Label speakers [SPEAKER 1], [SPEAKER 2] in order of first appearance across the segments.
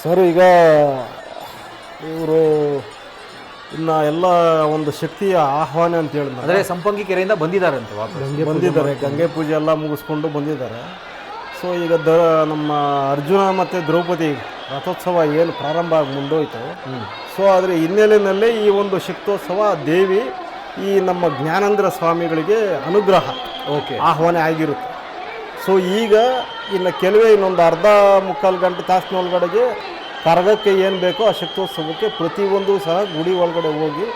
[SPEAKER 1] Sir ಈಗ ಇವರು ಇನ್ನು ಎಲ್ಲ ಒಂದು ಶಕ್ತಿಯ ಆಹ್ವಾನ ಅಂತ ಹೇಳಿದ್ರು.
[SPEAKER 2] ಅಂದರೆ ಸಂಪಂಗಿ ಕೆರೆಯಿಂದ ಬಂದಿದ್ದಾರಂತೆ ವಾಪಸ್
[SPEAKER 1] ಬಂದಿದ್ದಾರೆ, ಗಂಗೆ ಪೂಜೆ ಎಲ್ಲ ಮುಗಿಸ್ಕೊಂಡು ಬಂದಿದ್ದಾರೆ. ಸೊ ಈಗ ನಮ್ಮ ಅರ್ಜುನ ಮತ್ತು ದ್ರೌಪದಿ ರಥೋತ್ಸವ ಏನು ಪ್ರಾರಂಭ ಆಗಿ ಮುಂದೋಯ್ತು. ಸೊ ಅದರ ಹಿನ್ನೆಲೆಯಲ್ಲಿ ಈ ಒಂದು ಶಕ್ತೋತ್ಸವ ದೇವಿ ಈ ನಮ್ಮ ಜ್ಞಾನೇಂದ್ರ ಸ್ವಾಮಿಗಳಿಗೆ ಅನುಗ್ರಹ ಆಹ್ವಾನ ಆಗಿರುತ್ತೆ. ಸೊ ಈಗ ಇನ್ನು ಕೆಲವೇ ಇನ್ನೊಂದು ಅರ್ಧ ಮುಕ್ಕಾಲು ಗಂಟೆ ತಾಸಿನೊಳಗಡೆಗೆ ಕರಗಕ್ಕೆ ಏನು ಬೇಕೋ ಆ ಶಕ್ತೋತ್ಸವಕ್ಕೆ ಪ್ರತಿಯೊಂದು ಸಹ ಗುಡಿ ಒಳಗಡೆ ಹೋಗಿ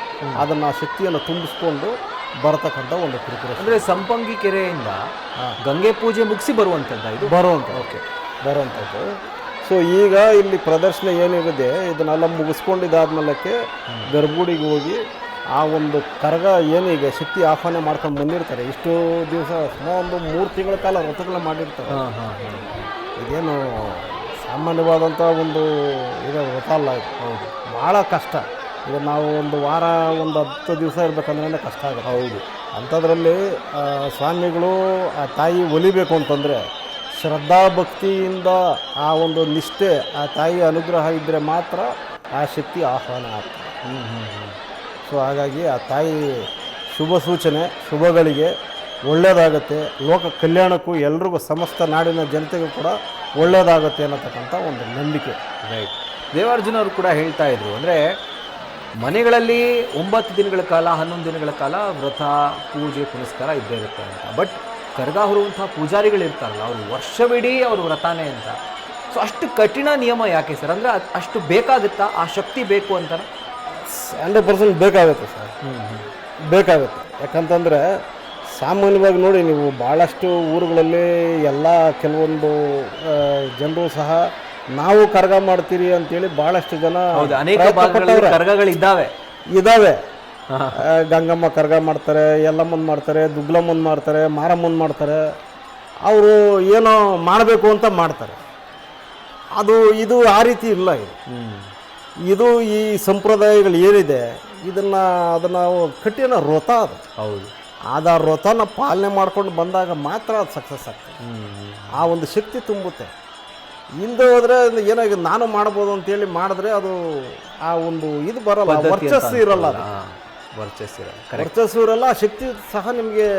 [SPEAKER 1] ಅದನ್ನು ಆ ಶಕ್ತಿಯನ್ನು ತುಂಬಿಸ್ಕೊಂಡು ಬರತಕ್ಕಂಥ ಒಂದು ಪ್ರಿಪರೇಷನ್.
[SPEAKER 2] ಅಂದರೆ ಸಂಪಂಗಿ ಕೆರೆಯಿಂದ ಗಂಗೆ ಪೂಜೆ ಮುಗಿಸಿ ಬರುವಂಥದ್ದು ಇದು
[SPEAKER 1] ಬರುವಂಥದ್ದು. ಸೊ ಈಗ ಇಲ್ಲಿ ಪ್ರದರ್ಶನ ಏನಿರುತ್ತೆ ಇದನ್ನೆಲ್ಲ ಮುಗಿಸ್ಕೊಂಡಿದ್ದಾದ್ಮೇಲಕ್ಕೆ ಗರ್ಭಗುಡಿಗೆ ಹೋಗಿ ಆ ಒಂದು ಕರಗ ಏನೀಗ ಶಕ್ತಿ ಆಹ್ವಾನ ಮಾಡ್ಕೊಂಡು ಬಂದಿರ್ತಾರೆ. ಇಷ್ಟು ದಿವಸ ಸುಮಾರು ಒಂದು 3 ತಿಂಗಳ ಕಾಲ ವ್ರತಗಳನ್ನ ಮಾಡಿರ್ತಾರೆ. ಇದೇನು ಸಾಮಾನ್ಯವಾದಂಥ ಒಂದು ಇದು ವ್ರತ ಅಲ್ಲ ಇದು. ಹೌದು, ಭಾಳ ಕಷ್ಟ. ಈಗ ನಾವು ಒಂದು ವಾರ ಒಂದು 10 ದಿವಸ ಇರಬೇಕಂದ್ರೆ ಕಷ್ಟ ಆಗುತ್ತೆ. ಹೌದು, ಅಂಥದ್ರಲ್ಲಿ ಸ್ವಾಮಿಗಳು ಆ ತಾಯಿ ಒಲಿಬೇಕು ಅಂತಂದರೆ ಶ್ರದ್ಧಾ ಭಕ್ತಿಯಿಂದ ಆ ಒಂದು ನಿಷ್ಠೆ ಆ ತಾಯಿ ಅನುಗ್ರಹ ಇದ್ದರೆ ಮಾತ್ರ ಆ ಶಕ್ತಿ ಆಹ್ವಾನ ಆಗ್ತದೆ. ಸೊ ಹಾಗಾಗಿ ಆ ತಾಯಿ ಶುಭ ಸೂಚನೆ, ಶುಭಗಳಿಗೆ ಒಳ್ಳೆಯದಾಗತ್ತೆ, ಲೋಕ ಕಲ್ಯಾಣಕ್ಕೂ ಎಲ್ರಿಗೂ ಸಮಸ್ತ ನಾಡಿನ ಜನತೆಗೂ ಕೂಡ ಒಳ್ಳೆಯದಾಗತ್ತೆ ಅನ್ನತಕ್ಕಂಥ ಒಂದು ನಂಬಿಕೆ.
[SPEAKER 2] ರೈಟ್. ದೇವಾರ್ಜುನ ಅವರು ಕೂಡ ಹೇಳ್ತಾ ಇದ್ರು, ಅಂದರೆ ಮನೆಗಳಲ್ಲಿ 9 ದಿನಗಳ ಕಾಲ 11 ದಿನಗಳ ಕಾಲ ವ್ರತ ಪೂಜೆ ಪುನಸ್ಕಾರ ಇದ್ದೇ ಇರುತ್ತೆ ಅಂತ. ಬಟ್ ಕರಗ ಹೊರುವಂಥ ಪೂಜಾರಿಗಳಿರ್ತಾರಲ್ಲ ಅವರು ವರ್ಷವಿಡೀ ಅವರು ವ್ರತಾನೇ ಅಂತ. ಸೊ ಅಷ್ಟು ಕಠಿಣ ನಿಯಮ ಯಾಕೆ ಸರ್? ಅಂದರೆ ಅಷ್ಟು ಬೇಕಾಗುತ್ತಾ? ಆ ಶಕ್ತಿ ಬೇಕು ಅಂತಾರೆ?
[SPEAKER 1] 100% ಬೇಕಾಗುತ್ತೆ ಸರ್, ಬೇಕಾಗುತ್ತೆ. ಯಾಕಂತಂದರೆ ಸಾಮಾನ್ಯವಾಗಿ ನೋಡಿ ನೀವು ಭಾಳಷ್ಟು ಊರುಗಳಲ್ಲಿ ಎಲ್ಲ ಕೆಲವೊಂದು ಜನರು ಸಹ ನಾವು ಕರಗ ಮಾಡ್ತೀರಿ ಅಂತೇಳಿ ಭಾಳಷ್ಟು ಜನ
[SPEAKER 2] ಅನೇಕ ಕರಗಗಳಿದ್ದಾವೆ.
[SPEAKER 1] ಗಂಗಮ್ಮ ಕರಗ ಮಾಡ್ತಾರೆ, ಎಲ್ಲಮ್ಮನ ಮಾಡ್ತಾರೆ, ದುಗ್ಲಮ್ಮನ ಮಾಡ್ತಾರೆ, ಮಾರಮ್ಮನ ಮಾಡ್ತಾರೆ. ಅವರು ಏನೋ ಮಾಡಬೇಕು ಅಂತ ಮಾಡ್ತಾರೆ. ಇದು ಆ ರೀತಿ ಇಲ್ಲ. ಇದು ಈ ಸಂಪ್ರದಾಯಗಳು ಏನಿದೆ ಅದನ್ನು ಕಠಿಣ ವ್ರತ ಅದು. ಹೌದು, ಆ ವ್ರತನ ಪಾಲನೆ ಮಾಡ್ಕೊಂಡು ಬಂದಾಗ ಮಾತ್ರ ಅದು ಸಕ್ಸಸ್ ಆಗ್ತದೆ. ಆ ಒಂದು ಶಕ್ತಿ ತುಂಬುತ್ತೆ. ಇಲ್ಲದೆ ಹೋದರೆ ಏನಾಗಿ ನಾನು ಮಾಡ್ಬೋದು ಅಂತೇಳಿ ಮಾಡಿದ್ರೆ ಅದು ಆ ಒಂದು ಇದು ಬರಲ್ಲ, ವರ್ಚಸ್ಸು ಇರಲ್ಲ. ವರ್ಚಸ್ಸು ಇರಲ್ಲ, ಆ ಶಕ್ತಿ ಸಹ ನಿಮಗೆ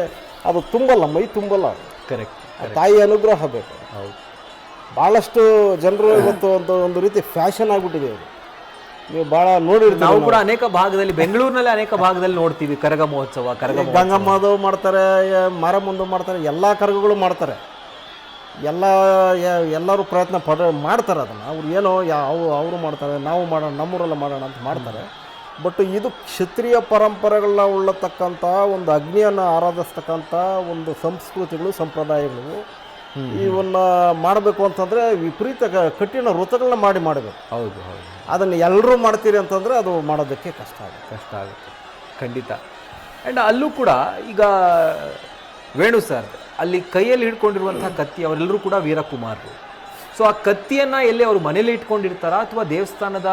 [SPEAKER 1] ಅದು ತುಂಬಲ್ಲ, ಮೈ ತುಂಬಲ್ಲ.
[SPEAKER 2] ಕರೆಕ್ಟ್.
[SPEAKER 1] ತಾಯಿ ಅನುಗ್ರಹ ಬೇಕು. ಹೌದು, ಭಾಳಷ್ಟು ಜನರು ಇವತ್ತು ಒಂದು ರೀತಿ ಫ್ಯಾಷನ್ ಆಗಿಬಿಟ್ಟಿದೆ. ನೀವು ಭಾಳ ನೋಡಿರ್ತೀವಿ.
[SPEAKER 2] ನಾವು ಕೂಡ ಅನೇಕ ಭಾಗದಲ್ಲಿ, ಬೆಂಗಳೂರಿನಲ್ಲಿ ಅನೇಕ ಭಾಗದಲ್ಲಿ ನೋಡ್ತೀವಿ ಕರಗ ಮಹೋತ್ಸವ.
[SPEAKER 1] ಗಂಗಮ್ಮದು ಮಾಡ್ತಾರೆ, ಮಾರಮ್ಮಂದು ಮಾಡ್ತಾರೆ, ಎಲ್ಲ ಕರಗಗಳು ಮಾಡ್ತಾರೆ. ಎಲ್ಲರೂ ಪ್ರಯತ್ನ ಮಾಡ್ತಾರೆ ಅದನ್ನು. ಅವ್ರು ಏನೋ ಅವರು ಮಾಡ್ತಾರೆ, ನಾವು ಮಾಡೋಣ, ನಮ್ಮೂರೆಲ್ಲ ಮಾಡೋಣ ಅಂತ ಮಾಡ್ತಾರೆ. ಬಟ್ ಇದು ಕ್ಷತ್ರಿಯ ಪರಂಪರೆಗಳನ್ನ ಉಳ್ಳತಕ್ಕಂಥ ಒಂದು ಅಗ್ನಿಯನ್ನು ಆರಾಧಿಸ್ತಕ್ಕಂಥ ಒಂದು ಸಂಸ್ಕೃತಿಗಳು, ಸಂಪ್ರದಾಯಗಳು. ಇವನ್ನ ಮಾಡಬೇಕು ಅಂತಂದರೆ ವಿಪರೀತ ಕಠಿಣ ವ್ರತಗಳನ್ನ ಮಾಡಬೇಕು.
[SPEAKER 2] ಹೌದು,
[SPEAKER 1] ಅದನ್ನು ಎಲ್ಲರೂ ಮಾಡ್ತೀರಿ ಅಂತಂದರೆ ಅದು ಮಾಡೋದಕ್ಕೆ ಕಷ್ಟ ಆಗುತ್ತೆ
[SPEAKER 2] ಖಂಡಿತ. ಆ್ಯಂಡ್ ಅಲ್ಲೂ ಕೂಡ ಈಗ ವೇಣು ಸರ್ ಅಲ್ಲಿ ಕೈಯಲ್ಲಿ ಹಿಡ್ಕೊಂಡಿರುವಂಥ ಕತ್ತಿ, ಅವರೆಲ್ಲರೂ ಕೂಡ ವೀರಕುಮಾರರು. ಸೊ ಆ ಕತ್ತಿಯನ್ನು ಎಲ್ಲಿ ಅವರು ಮನೇಲಿ ಇಟ್ಕೊಂಡಿರ್ತಾರಾ ಅಥವಾ ದೇವಸ್ಥಾನದ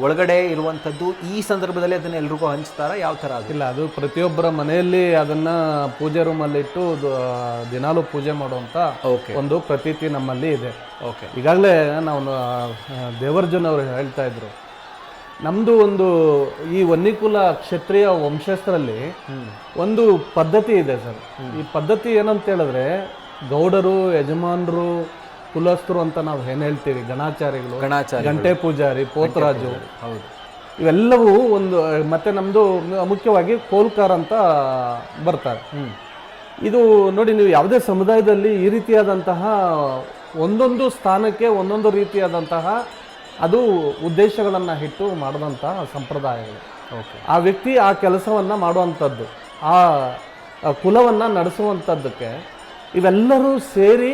[SPEAKER 2] ಒಳಗಡೆ ಇರುವಂಥದ್ದು ಈ ಸಂದರ್ಭದಲ್ಲಿ ಅದನ್ನು ಎಲ್ರಿಗೂ ಹಂಚ್ತಾರಾ? ಯಾವ ಥರ?
[SPEAKER 3] ಇಲ್ಲ, ಅದು ಪ್ರತಿಯೊಬ್ಬರ ಮನೆಯಲ್ಲಿ ಅದನ್ನು ಪೂಜೆ ರೂಮಲ್ಲಿ ಇಟ್ಟು ದಿನಾಲೂ ಪೂಜೆ ಮಾಡುವಂಥ ಒಂದು ಪ್ರತೀತಿ ನಮ್ಮಲ್ಲಿ ಇದೆ. ಈಗಾಗಲೇ ನಾವು ದೇವರ್ಜುನ್ ಅವರು ಹೇಳ್ತಾ ಇದ್ರು, ನಮ್ಮದು ಒಂದು ಈ ವನ್ನಿಕುಲ ಕ್ಷತ್ರಿಯ ವಂಶಸ್ಥರಲ್ಲಿ ಒಂದು ಪದ್ಧತಿ ಇದೆ ಸರ್. ಈ ಪದ್ಧತಿ ಏನಂತ ಹೇಳಿದ್ರೆ, ಗೌಡರು, ಯಜಮಾನರು, ಕುಲಸ್ಥರು ಅಂತ ನಾವು ಏನು ಹೇಳ್ತೀವಿ, ಗಣಾಚಾರಿಗಳು, ಗಂಟೆ ಪೂಜಾರಿ, ಪೋತರಾಜು, ಹೌದು, ಇವೆಲ್ಲವೂ ಒಂದು. ಮತ್ತೆ ನಮ್ಮದು ಮುಖ್ಯವಾಗಿ ಕೋಲ್ಕಾರ್ ಅಂತ ಬರ್ತಾರೆ. ಇದು ನೋಡಿ, ನೀವು ಯಾವುದೇ ಸಮುದಾಯದಲ್ಲಿ ಈ ರೀತಿಯಾದಂತಹ ಒಂದೊಂದು ಸ್ಥಾನಕ್ಕೆ ಒಂದೊಂದು ರೀತಿಯಾದಂತಹ ಅದು ಉದ್ದೇಶಗಳನ್ನು ಇಟ್ಟು ಮಾಡಿದಂತಹ ಸಂಪ್ರದಾಯಗಳು. ಆ ವ್ಯಕ್ತಿ ಆ ಕೆಲಸವನ್ನು ಮಾಡುವಂಥದ್ದು, ಆ ಕುಲವನ್ನು ನಡೆಸುವಂಥದ್ದಕ್ಕೆ ಇವೆಲ್ಲರೂ ಸೇರಿ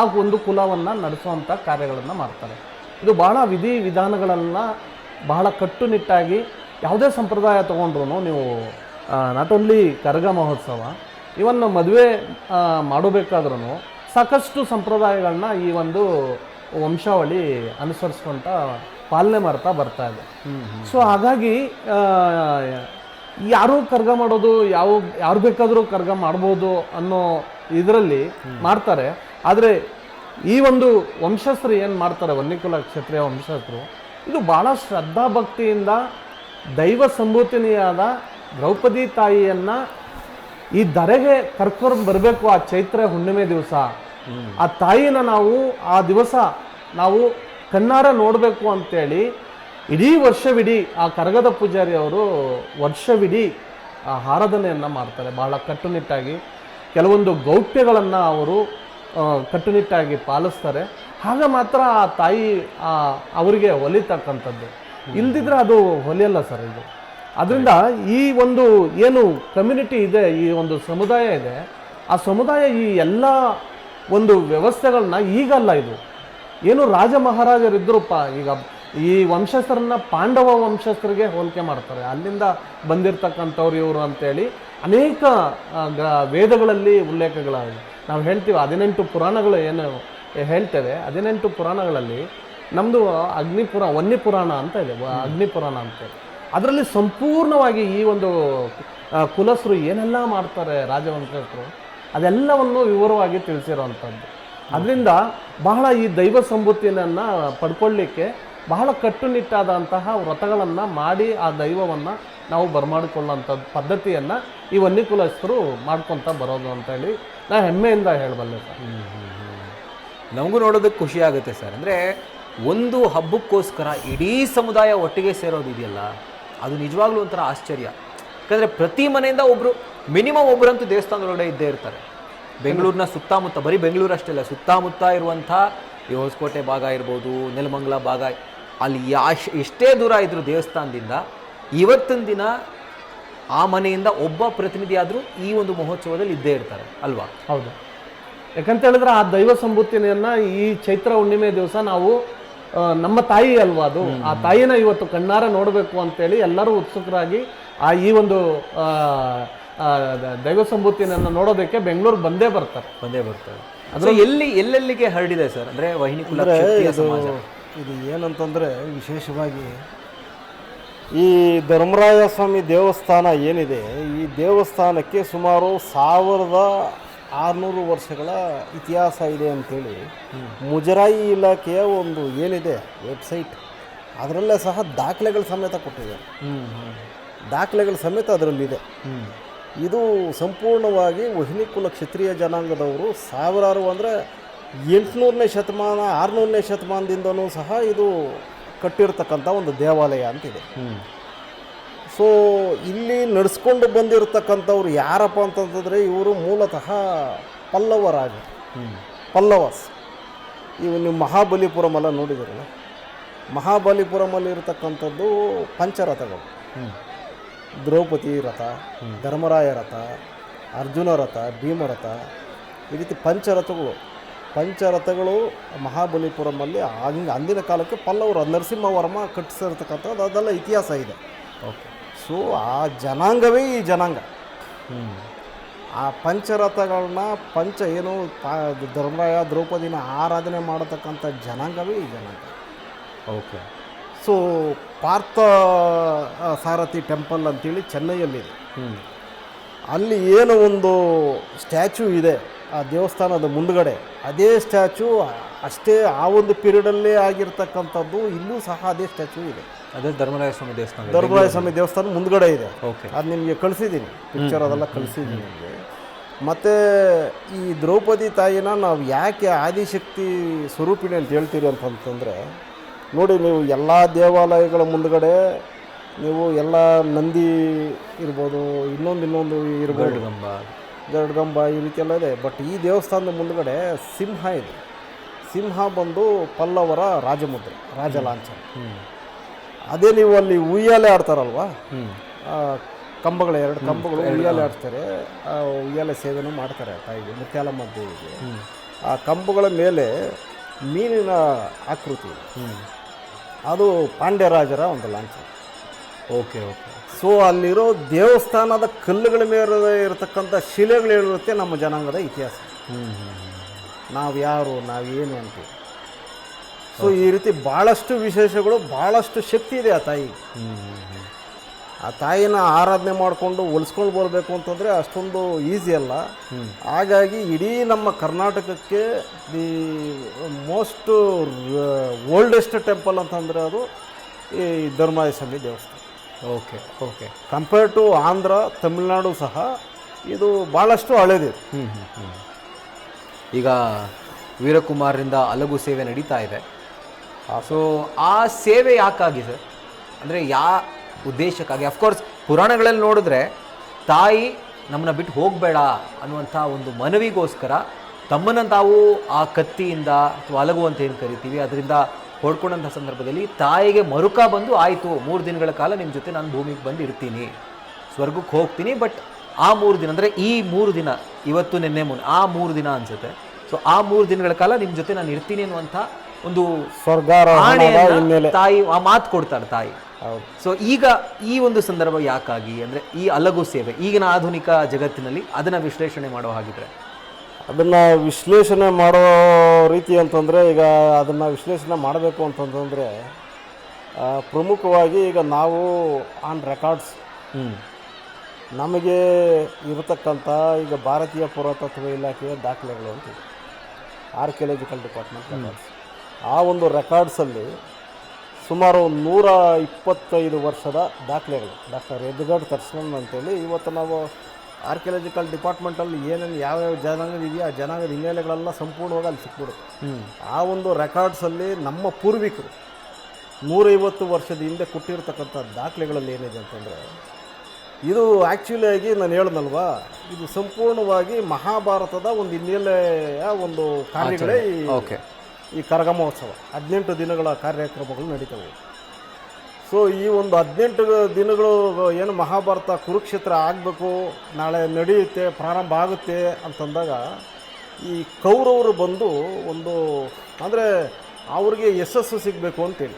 [SPEAKER 3] ಆ ಒಂದು ಕುಲವನ್ನು ನಡೆಸುವಂಥ ಕಾರ್ಯಗಳನ್ನು ಮಾಡ್ತಾರೆ. ಇದು ಬಹಳ ವಿಧಿ ವಿಧಾನಗಳನ್ನು ಬಹಳ ಕಟ್ಟುನಿಟ್ಟಾಗಿ ಯಾವುದೇ ಸಂಪ್ರದಾಯ ತೊಗೊಂಡ್ರು ನೀವು, ನಾಟ್ ಓನ್ಲಿ ಕರಗ ಮಹೋತ್ಸವ, ಇವನ್ನ ಮದುವೆ ಮಾಡಬೇಕಾದ್ರೂ ಸಾಕಷ್ಟು ಸಂಪ್ರದಾಯಗಳನ್ನ ಈ ಒಂದು ವಂಶಾವಳಿ ಅನುಸರಿಸ್ಕೊಂತ ಪಾಲನೆ ಮಾಡ್ತಾ ಬರ್ತಾ ಇದೆ. ಸೊ ಹಾಗಾಗಿ ಯಾರು ಕರ್ಗ ಮಾಡೋದು, ಯಾರು ಬೇಕಾದರೂ ಕರ್ಗ ಮಾಡ್ಬೋದು ಅನ್ನೋ ಇದರಲ್ಲಿ ಮಾಡ್ತಾರೆ. ಆದರೆ ಈ ಒಂದು ವಂಶಸ್ಥರು ಏನು ಮಾಡ್ತಾರೆ, ವನ್ನಿಕುಲ ಕ್ಷತ್ರಿಯ ವಂಶಸ್ಥರು, ಇದು ಭಾಳ ಶ್ರದ್ಧಾಭಕ್ತಿಯಿಂದ ದೈವ ಸಂಭೂತಿನಿಯಾದ ದ್ರೌಪದಿ ತಾಯಿಯನ್ನು ಈ ಧರೆಗೆ ಕರ್ಕೊಂಡು ಬರಬೇಕು. ಆ ಚೈತ್ರ ಹುಣ್ಣಿಮೆ ದಿವಸ ಆ ತಾಯಿನ ನಾವು ಆ ದಿವಸ ನಾವು ಕಣ್ಣಾರ ನೋಡಬೇಕು ಅಂತೇಳಿ ಇಡೀ ವರ್ಷವಿಡೀ ಆ ಕರಗದ ಪೂಜಾರಿ ಅವರು ವರ್ಷವಿಡೀ ಆ ಆರಾಧನೆಯನ್ನು ಮಾಡ್ತಾರೆ. ಬಹಳ ಕಟ್ಟುನಿಟ್ಟಾಗಿ ಕೆಲವೊಂದು ಗೌಪ್ಯಗಳನ್ನು ಅವರು ಕಟ್ಟುನಿಟ್ಟಾಗಿ ಪಾಲಿಸ್ತಾರೆ. ಆಗ ಮಾತ್ರ ಆ ತಾಯಿ ಅವರಿಗೆ ಹೊಲಿತಕ್ಕಂಥದ್ದು. ಇಲ್ದಿದ್ರೆ ಅದು ಹೊಲಿಯಲ್ಲ ಸರ್ ಇದು. ಅದರಿಂದ ಈ ಒಂದು ಏನು ಕಮ್ಯುನಿಟಿ ಇದೆ, ಈ ಒಂದು ಸಮುದಾಯ ಇದೆ, ಆ ಸಮುದಾಯ ಈ ಎಲ್ಲ ಒಂದು ವ್ಯವಸ್ಥೆಗಳನ್ನ ಈಗಲ್ಲ, ಇದು ಏನು ರಾಜ ಮಹಾರಾಜರಿದ್ದರಪ್ಪ, ಈಗ ಈ ವಂಶಸ್ಥರನ್ನ ಪಾಂಡವ ವಂಶಸ್ಥರಿಗೆ ಹೋಲಿಕೆ ಮಾಡ್ತಾರೆ. ಅಲ್ಲಿಂದ ಬಂದಿರತಕ್ಕಂಥವ್ರು ಇವರು ಅಂತೇಳಿ ಅನೇಕ ವೇದಗಳಲ್ಲಿ ಉಲ್ಲೇಖಗಳಾಗಿದೆ. ನಾವು ಹೇಳ್ತೀವಿ 18 ಪುರಾಣಗಳು ಏನು ಹೇಳ್ತೇವೆ, 18 ಪುರಾಣಗಳಲ್ಲಿ ನಮ್ಮದು ವನ್ನಿ ಪುರಾಣ ಅಂತ ಇದೆ, ಅಗ್ನಿ ಪುರಾಣ ಅಂತೇಳಿ. ಅದರಲ್ಲಿ ಸಂಪೂರ್ಣವಾಗಿ ಈ ಒಂದು ಕುಲಸ್ರು ಏನೆಲ್ಲ ಮಾಡ್ತಾರೆ ರಾಜವಂಶಸ್ಥರು ಅದೆಲ್ಲವನ್ನು ವಿವರವಾಗಿ ತಿಳಿಸಿರೋವಂಥದ್ದು. ಅದರಿಂದ ಬಹಳ ಈ ದೈವ ಸಂಭೂತಿಯನ್ನು ಪಡ್ಕೊಳ್ಳಿಕ್ಕೆ ಬಹಳ ಕಟ್ಟುನಿಟ್ಟಾದಂತಹ ವ್ರತಗಳನ್ನು ಮಾಡಿ ಆ ದೈವವನ್ನು ನಾವು ಬರಮಾಡಿಕೊಳ್ಳುವಂಥದ್ದು ಪದ್ಧತಿಯನ್ನು ಈ ವನ್ನಿಕುಲಸ್ಥರು ಮಾಡ್ಕೊತ ಬರೋದು ಅಂತೇಳಿ ನಾನು ಹೆಮ್ಮೆಯಿಂದ ಹೇಳಬಲ್ಲೆ ಸರ್.
[SPEAKER 2] ನಮಗೂ ನೋಡೋದಕ್ಕೆ ಖುಷಿ ಆಗುತ್ತೆ ಸರ್. ಅಂದರೆ ಒಂದು ಹಬ್ಬಕ್ಕೋಸ್ಕರ ಇಡೀ ಸಮುದಾಯ ಒಟ್ಟಿಗೆ ಸೇರೋದಿದೆಯಲ್ಲ, ಅದು ನಿಜವಾಗ್ಲೂ ಒಂಥರ ಆಶ್ಚರ್ಯ. ಯಾಕಂದರೆ ಪ್ರತಿ ಮನೆಯಿಂದ ಒಬ್ಬರು ಮಿನಿಮಮ್ ಒಬ್ಬರಂತೂ ದೇವಸ್ಥಾನದೊಳಗಡೆ ಇದ್ದೇ ಇರ್ತಾರೆ. ಬೆಂಗಳೂರಿನ ಸುತ್ತಮುತ್ತ, ಬರೀ ಬೆಂಗಳೂರು ಅಷ್ಟೇ ಅಲ್ಲ, ಸುತ್ತಮುತ್ತ ಇರುವಂಥ ಈ ಹೊಸಕೋಟೆ ಭಾಗ ಇರ್ಬೋದು, ನೆಲಮಂಗಲ ಭಾಗ, ಅಲ್ಲಿ ಎಷ್ಟೇ ದೂರ ಇದ್ದರೂ ದೇವಸ್ಥಾನದಿಂದ ಇವತ್ತಿನ ದಿನ ಆ ಮನೆಯಿಂದ ಒಬ್ಬ ಪ್ರತಿನಿಧಿ ಆದರೂ ಈ ಒಂದು ಮಹೋತ್ಸವದಲ್ಲಿ ಇದ್ದೇ ಇರ್ತಾರೆ ಅಲ್ವಾ?
[SPEAKER 3] ಹೌದು. ಯಾಕಂತ ಹೇಳಿದ್ರೆ ಆ ದೈವ ಸಂಭೂತಿಯನ್ನು ಈ ಚೈತ್ರ ಹುಣ್ಣಿಮೆ ದಿವಸ ನಾವು ನಮ್ಮ ತಾಯಿ ಅಲ್ವಾ ಅದು, ಆ ತಾಯಿನ ಇವತ್ತು ಕಣ್ಣಾರ ನೋಡಬೇಕು ಅಂತೇಳಿ ಎಲ್ಲರೂ ಉತ್ಸುಕರಾಗಿ ಈ ಒಂದು ದೈವ ಸಂಭೂತಿಯನ್ನು ನೋಡೋದಕ್ಕೆ ಬೆಂಗಳೂರು ಬಂದೇ ಬರ್ತಾರೆ.
[SPEAKER 2] ಅದು ಎಲ್ಲೆಲ್ಲಿಗೆ ಹರಡಿದೆ ಸರ್? ಅಂದರೆ ವಹಿನಿಕುಲ ಕ್ಷತ್ರಿಯ ಸಮಾಜ
[SPEAKER 1] ಇದು ಏನಂತಂದರೆ ವಿಶೇಷವಾಗಿ ಈ ಧರ್ಮರಾಯ ಸ್ವಾಮಿ ದೇವಸ್ಥಾನ ಏನಿದೆ, ಈ ದೇವಸ್ಥಾನಕ್ಕೆ ಸುಮಾರು 1600 ವರ್ಷಗಳ ಇತಿಹಾಸ ಇದೆ ಅಂಥೇಳಿ ಮುಜರಾಯಿ ಇಲಾಖೆಯ ಒಂದು ಏನಿದೆ ವೆಬ್ಸೈಟ್, ಅದರಲ್ಲೇ ಸಹ ದಾಖಲೆಗಳ ಸಮೇತ ಕೊಟ್ಟಿದ್ದಾರೆ. ದಾಖಲೆಗಳ ಸಮೇತ ಅದರಲ್ಲಿದೆ. ಇದು ಸಂಪೂರ್ಣವಾಗಿ ವಹಿನಿಕುಲ ಕ್ಷತ್ರಿಯ ಜನಾಂಗದವರು ಸಾವಿರಾರು, ಅಂದರೆ 800ನೇ ಶತಮಾನ 600ನೇ ಶತಮಾನದಿಂದನೂ ಸಹ ಇದು ಕಟ್ಟಿರ್ತಕ್ಕಂಥ ಒಂದು ದೇವಾಲಯ ಅಂತಿದೆ. ಸೊ ಇಲ್ಲಿ ನಡೆಸ್ಕೊಂಡು ಬಂದಿರತಕ್ಕಂಥವ್ರು ಯಾರಪ್ಪ ಅಂತಂತಂದರೆ ಇವರು ಮೂಲತಃ ಪಲ್ಲವ ರಾಜ, ಪಲ್ಲವಸ್. ಇವು ನೀವು ಮಹಾಬಲಿಪುರಮೆಲ್ಲ ನೋಡಿದಿರಲ್ಲ, ಮಹಾಬಲಿಪುರಮಲ್ಲಿ ಇರತಕ್ಕಂಥದ್ದು ಪಂಚರಥಗಳು, ದ್ರೌಪದಿ ರಥ, ಧರ್ಮರಾಯ ರಥ, ಅರ್ಜುನ ರಥ, ಭೀಮರಥ, ಈ ರೀತಿ ಪಂಚರಥಗಳು ಮಹಾಬಲಿಪುರಮಲ್ಲಿ ಅಂದಿನ ಕಾಲಕ್ಕೆ ಪಲ್ಲವರು ನರಸಿಂಹವರ್ಮ ಕಟ್ಟಿಸಿರ್ತಕ್ಕಂಥದ್ದು ಅದೆಲ್ಲ ಇತಿಹಾಸ ಇದೆ.
[SPEAKER 2] ಓಕೆ.
[SPEAKER 1] ಸೊ ಆ ಜನಾಂಗವೇ ಈ ಜನಾಂಗ. ಆ ಪಂಚರಥಗಳನ್ನ ಏನು ಧರ್ಮರಾಯ ದ್ರೌಪದಿನ ಆರಾಧನೆ ಮಾಡತಕ್ಕಂಥ ಜನಾಂಗವೇ ಈ ಜನಾಂಗ.
[SPEAKER 2] ಓಕೆ.
[SPEAKER 1] ಸೊ ಪಾರ್ಥ ಸಾರಥಿ ಟೆಂಪಲ್ ಅಂತೇಳಿ ಚೆನ್ನೈಯಲ್ಲಿದೆ. ಅಲ್ಲಿ ಏನು ಒಂದು ಸ್ಟ್ಯಾಚ್ಯೂ ಇದೆ ಆ ದೇವಸ್ಥಾನದ ಮುಂದುಗಡೆ, ಅದೇ ಸ್ಟ್ಯಾಚ್ಯೂ ಅಷ್ಟೇ ಆ ಒಂದು ಪೀರಿಯಡಲ್ಲೇ ಆಗಿರ್ತಕ್ಕಂಥದ್ದು ಇಲ್ಲೂ ಸಹ ಅದೇ ಸ್ಟ್ಯಾಚ್ಯೂ ಇದೆ.
[SPEAKER 2] ಅದೇ ಧರ್ಮರಾಯ ಸ್ವಾಮಿ ದೇವಸ್ಥಾನ,
[SPEAKER 1] ಧರ್ಮರಾಯ ಸ್ವಾಮಿ ದೇವಸ್ಥಾನ ಮುಂದುಗಡೆ ಇದೆ.
[SPEAKER 2] ಓಕೆ.
[SPEAKER 1] ಅದು ನಿಮಗೆ ಕಳಿಸಿದ್ದೀನಿ, ಪಿಕ್ಚರ್ ಅದೆಲ್ಲ ಕಳಿಸಿದ್ದೀನಿ ನಿಮಗೆ. ಮತ್ತು ಈ ದ್ರೌಪದಿ ತಾಯಿನ ನಾವು ಯಾಕೆ ಆದಿಶಕ್ತಿ ಸ್ವರೂಪಿಣಿ ಅಂತ ಹೇಳ್ತೀರಿ ಅಂತಂತಂದರೆ, ನೋಡಿ ನೀವು ಎಲ್ಲ ದೇವಾಲಯಗಳ ಮುಂದುಗಡೆ ನೀವು ಎಲ್ಲ ನಂದಿ ಇರ್ಬೋದು, ಇನ್ನೊಂದು ಇರ್ಬೋದು, ಗರುಡಗಂಬ ಈ ರೀತಿಯೆಲ್ಲ ಇದೆ. ಬಟ್ ಈ ದೇವಸ್ಥಾನದ ಮುಂದುಗಡೆ ಸಿಂಹ ಇದೆ. ಸಿಂಹ ಬಂದು ಪಲ್ಲವರ ರಾಜಮುದ್ರೆ, ರಾಜಲಾಂಛನ. ಅದೇ ನೀವು ಅಲ್ಲಿ ಉಯ್ಯಾಲೆ ಆಡ್ತಾರಲ್ವ, ಕಂಬಗಳು 2 ಕಂಬಗಳು ಉಯ್ಯಾಲೆ ಆಡ್ತಾರೆ, ಉಯ್ಯಾಲೆ ಸೇವೆನೂ ಮಾಡ್ತಾರೆ ತಾಯಿಗೆ, ಮುತ್ಯಾಲಮ್ಮ ದೇವಿಗೆ. ಆ ಕಂಬಗಳ ಮೇಲೆ ಮೀನಿನ ಆಕೃತಿ, ಅದು ಪಾಂಡ್ಯರಾಜರ ಒಂದು ಲಾಂಛನ.
[SPEAKER 2] ಓಕೆ.
[SPEAKER 1] ಸೊ ಅಲ್ಲಿರೋ ದೇವಸ್ಥಾನದ ಕಲ್ಲುಗಳ ಮೇಲೆ ಇರತಕ್ಕಂಥ ಶಿಲೆಗಳಿರುತ್ತೆ ನಮ್ಮ ಜನಾಂಗದ ಇತಿಹಾಸ. ನಾವು ಯಾರು, ನಾವೇನು ಅಂತೀವಿ. ಸೊ ಈ ರೀತಿ ಭಾಳಷ್ಟು ವಿಶೇಷಗಳು, ಭಾಳಷ್ಟು ಶಕ್ತಿ ಇದೆ ಆ ತಾಯಿ. ಆ ತಾಯಿನ ಆರಾಧನೆ ಮಾಡಿಕೊಂಡು ಹೊಲಿಸ್ಕೊಂಡು ಬರಬೇಕು ಅಂತಂದರೆ ಅಷ್ಟೊಂದು ಈಸಿ ಅಲ್ಲ. ಹಾಗಾಗಿ ಇಡೀ ನಮ್ಮ ಕರ್ನಾಟಕಕ್ಕೆ ದಿ ಮೋಸ್ಟ್ ಓಲ್ಡೆಸ್ಟ್ ಟೆಂಪಲ್ ಅಂತಂದರೆ ಅದು ಈ ಧರ್ಮಾಯಸ್ವಾಮಿ ದೇವಸ್ಥಾನ.
[SPEAKER 2] Okay okay.
[SPEAKER 1] Compare to Andhra, Tamil Nadu ಸಹ ಇದು ಭಾಳಷ್ಟು ಹಳೇದಿದೆ.
[SPEAKER 2] ಈಗ ವೀರಕುಮಾರರಿಂದ ಅಲಗು ಸೇವೆ ನಡೀತಾ ಇದೆ. ಸೊ ಆ ಸೇವೆ ಯಾಕಾಗಿ ಸರ್, ಅಂದರೆ ಉದ್ದೇಶಕ್ಕಾಗಿ? ಅಫ್ಕೋರ್ಸ್ ಪುರಾಣಗಳಲ್ಲಿ ನೋಡಿದ್ರೆ ತಾಯಿ ನಮ್ಮನ್ನ ಬಿಟ್ಟು ಹೋಗಬೇಡ ಅನ್ನುವಂಥ ಒಂದು ಮನವಿಗೋಸ್ಕರ ತಮ್ಮನ್ನು ತಾವು ಆ ಕತ್ತಿಯಿಂದ ಅಥವಾ ಅಲಗು ಅಂತ ಏನು ಕರಿತೀವಿ ಅದರಿಂದ ಹೊಡ್ಕೊಂಡಂಥ ಸಂದರ್ಭದಲ್ಲಿ ತಾಯಿಗೆ ಮರುಕ ಬಂದು, ಆಯಿತು 3 ದಿನಗಳ ಕಾಲ ನಿಮ್ಮ ಜೊತೆ ನಾನು ಭೂಮಿಗೆ ಬಂದು ಇರ್ತೀನಿ, ಸ್ವರ್ಗಕ್ಕೆ ಹೋಗ್ತೀನಿ, ಬಟ್ ಆ 3 ದಿನ ಅಂದರೆ ಈ 3 ದಿನ, ಇವತ್ತು ನಿನ್ನೆ ಮುನ್ನ ಆ 3 ದಿನ ಅನಿಸುತ್ತೆ. ಸೊ ಆ 3 ದಿನಗಳ ಕಾಲ ನಿಮ್ಮ ಜೊತೆ ನಾನು ಇರ್ತೀನಿ ಅನ್ನುವಂಥ ಒಂದು
[SPEAKER 1] ಸ್ವರ್ಗಾರೋಹಣದ
[SPEAKER 2] ತಾಯಿ ಆ ಮಾತು ಕೊಡ್ತಾರೆ ತಾಯಿ. ಸೊ ಈಗ ಈ ಒಂದು ಸಂದರ್ಭ ಯಾಕಾಗಿ ಅಂದರೆ ಈ ಅಲಗು ಸೇವೆ ಈಗಿನ ಆಧುನಿಕ ಜಗತ್ತಿನಲ್ಲಿ ಅದನ್ನು ವಿಶ್ಲೇಷಣೆ ಮಾಡೋ ಹಾಗಿದ್ರೆ?
[SPEAKER 1] ಅದನ್ನು ವಿಶ್ಲೇಷಣೆ ಮಾಡೋ ರೀತಿ ಅಂತಂದರೆ, ಈಗ ಅದನ್ನು ವಿಶ್ಲೇಷಣೆ ಮಾಡಬೇಕು ಅಂತಂತಂದರೆ ಪ್ರಮುಖವಾಗಿ ಈಗ ನಾವು ಆನ್ ರೆಕಾರ್ಡ್ಸ್ ನಮಗೆ ಇರತಕ್ಕಂಥ ಈಗ ಭಾರತೀಯ ಪುರಾತತ್ವ ಇಲಾಖೆಯ ದಾಖಲೆಗಳು ಅಂತಿದೆ, ಆರ್ಕಿಯಾಲಜಿಕಲ್ ಡಿಪಾರ್ಟ್ಮೆಂಟ್ ರೆಕಾರ್ಡ್ಸ್. ಆ ಒಂದು ರೆಕಾರ್ಡ್ಸಲ್ಲಿ ಸುಮಾರು 125 ವರ್ಷದ ದಾಖಲೆಗಳು ಡಾಕ್ಟರ್ ಎಡ್ಗರ್ಡ್ ಥರ್ಸ್ಟನ್ ಅಂತೇಳಿ ಇವತ್ತು ನಾವು ಆರ್ಕಿಯಾಲಜಿಕಲ್ ಡಿಪಾರ್ಟ್ಮೆಂಟಲ್ಲಿ ಏನೇನು ಯಾವ್ಯಾವ ಜನಾಂಗದ ಇದೆಯೋ ಆ ಜನಾಂಗದ ಹಿನ್ನೆಲೆಗಳೆಲ್ಲ ಸಂಪೂರ್ಣವಾಗಿ ಅಲ್ಲಿ ಸಿಕ್ಬಿಡುತ್ತೆ. ಆ ಒಂದು ರೆಕಾರ್ಡ್ಸಲ್ಲಿ ನಮ್ಮ ಪೂರ್ವಿಕರು 150 ವರ್ಷದ ಹಿಂದೆ ಕೊಟ್ಟಿರ್ತಕ್ಕಂಥ ದಾಖಲೆಗಳಲ್ಲಿ ಏನಿದೆ ಅಂತಂದರೆ, ಇದು ಆ್ಯಕ್ಚುಲಿಯಾಗಿ ನಾನು ಹೇಳ್ದಲ್ವಾ, ಇದು ಸಂಪೂರ್ಣವಾಗಿ ಮಹಾಭಾರತದ ಒಂದು ಹಿನ್ನೆಲೆಯ ಒಂದು ಕಾರ್ಯಗಳೇ ಈ ಕರಗ ಮಹೋತ್ಸವ. 18 ದಿನಗಳ ಕಾರ್ಯಕ್ರಮಗಳು ನಡೀತವೆ. ಸೊ ಈ ಒಂದು 18 ದಿನಗಳು ಏನು ಮಹಾಭಾರತ ಕುರುಕ್ಷೇತ್ರ ಆಗಬೇಕು, ನಾಳೆ ನಡೆಯುತ್ತೆ, ಪ್ರಾರಂಭ ಆಗುತ್ತೆ ಅಂತಂದಾಗ ಈ ಕೌರವರು ಬಂದು ಒಂದು ಅಂದರೆ ಅವ್ರಿಗೆ ಯಶಸ್ಸು ಸಿಗಬೇಕು ಅಂತೇಳಿ,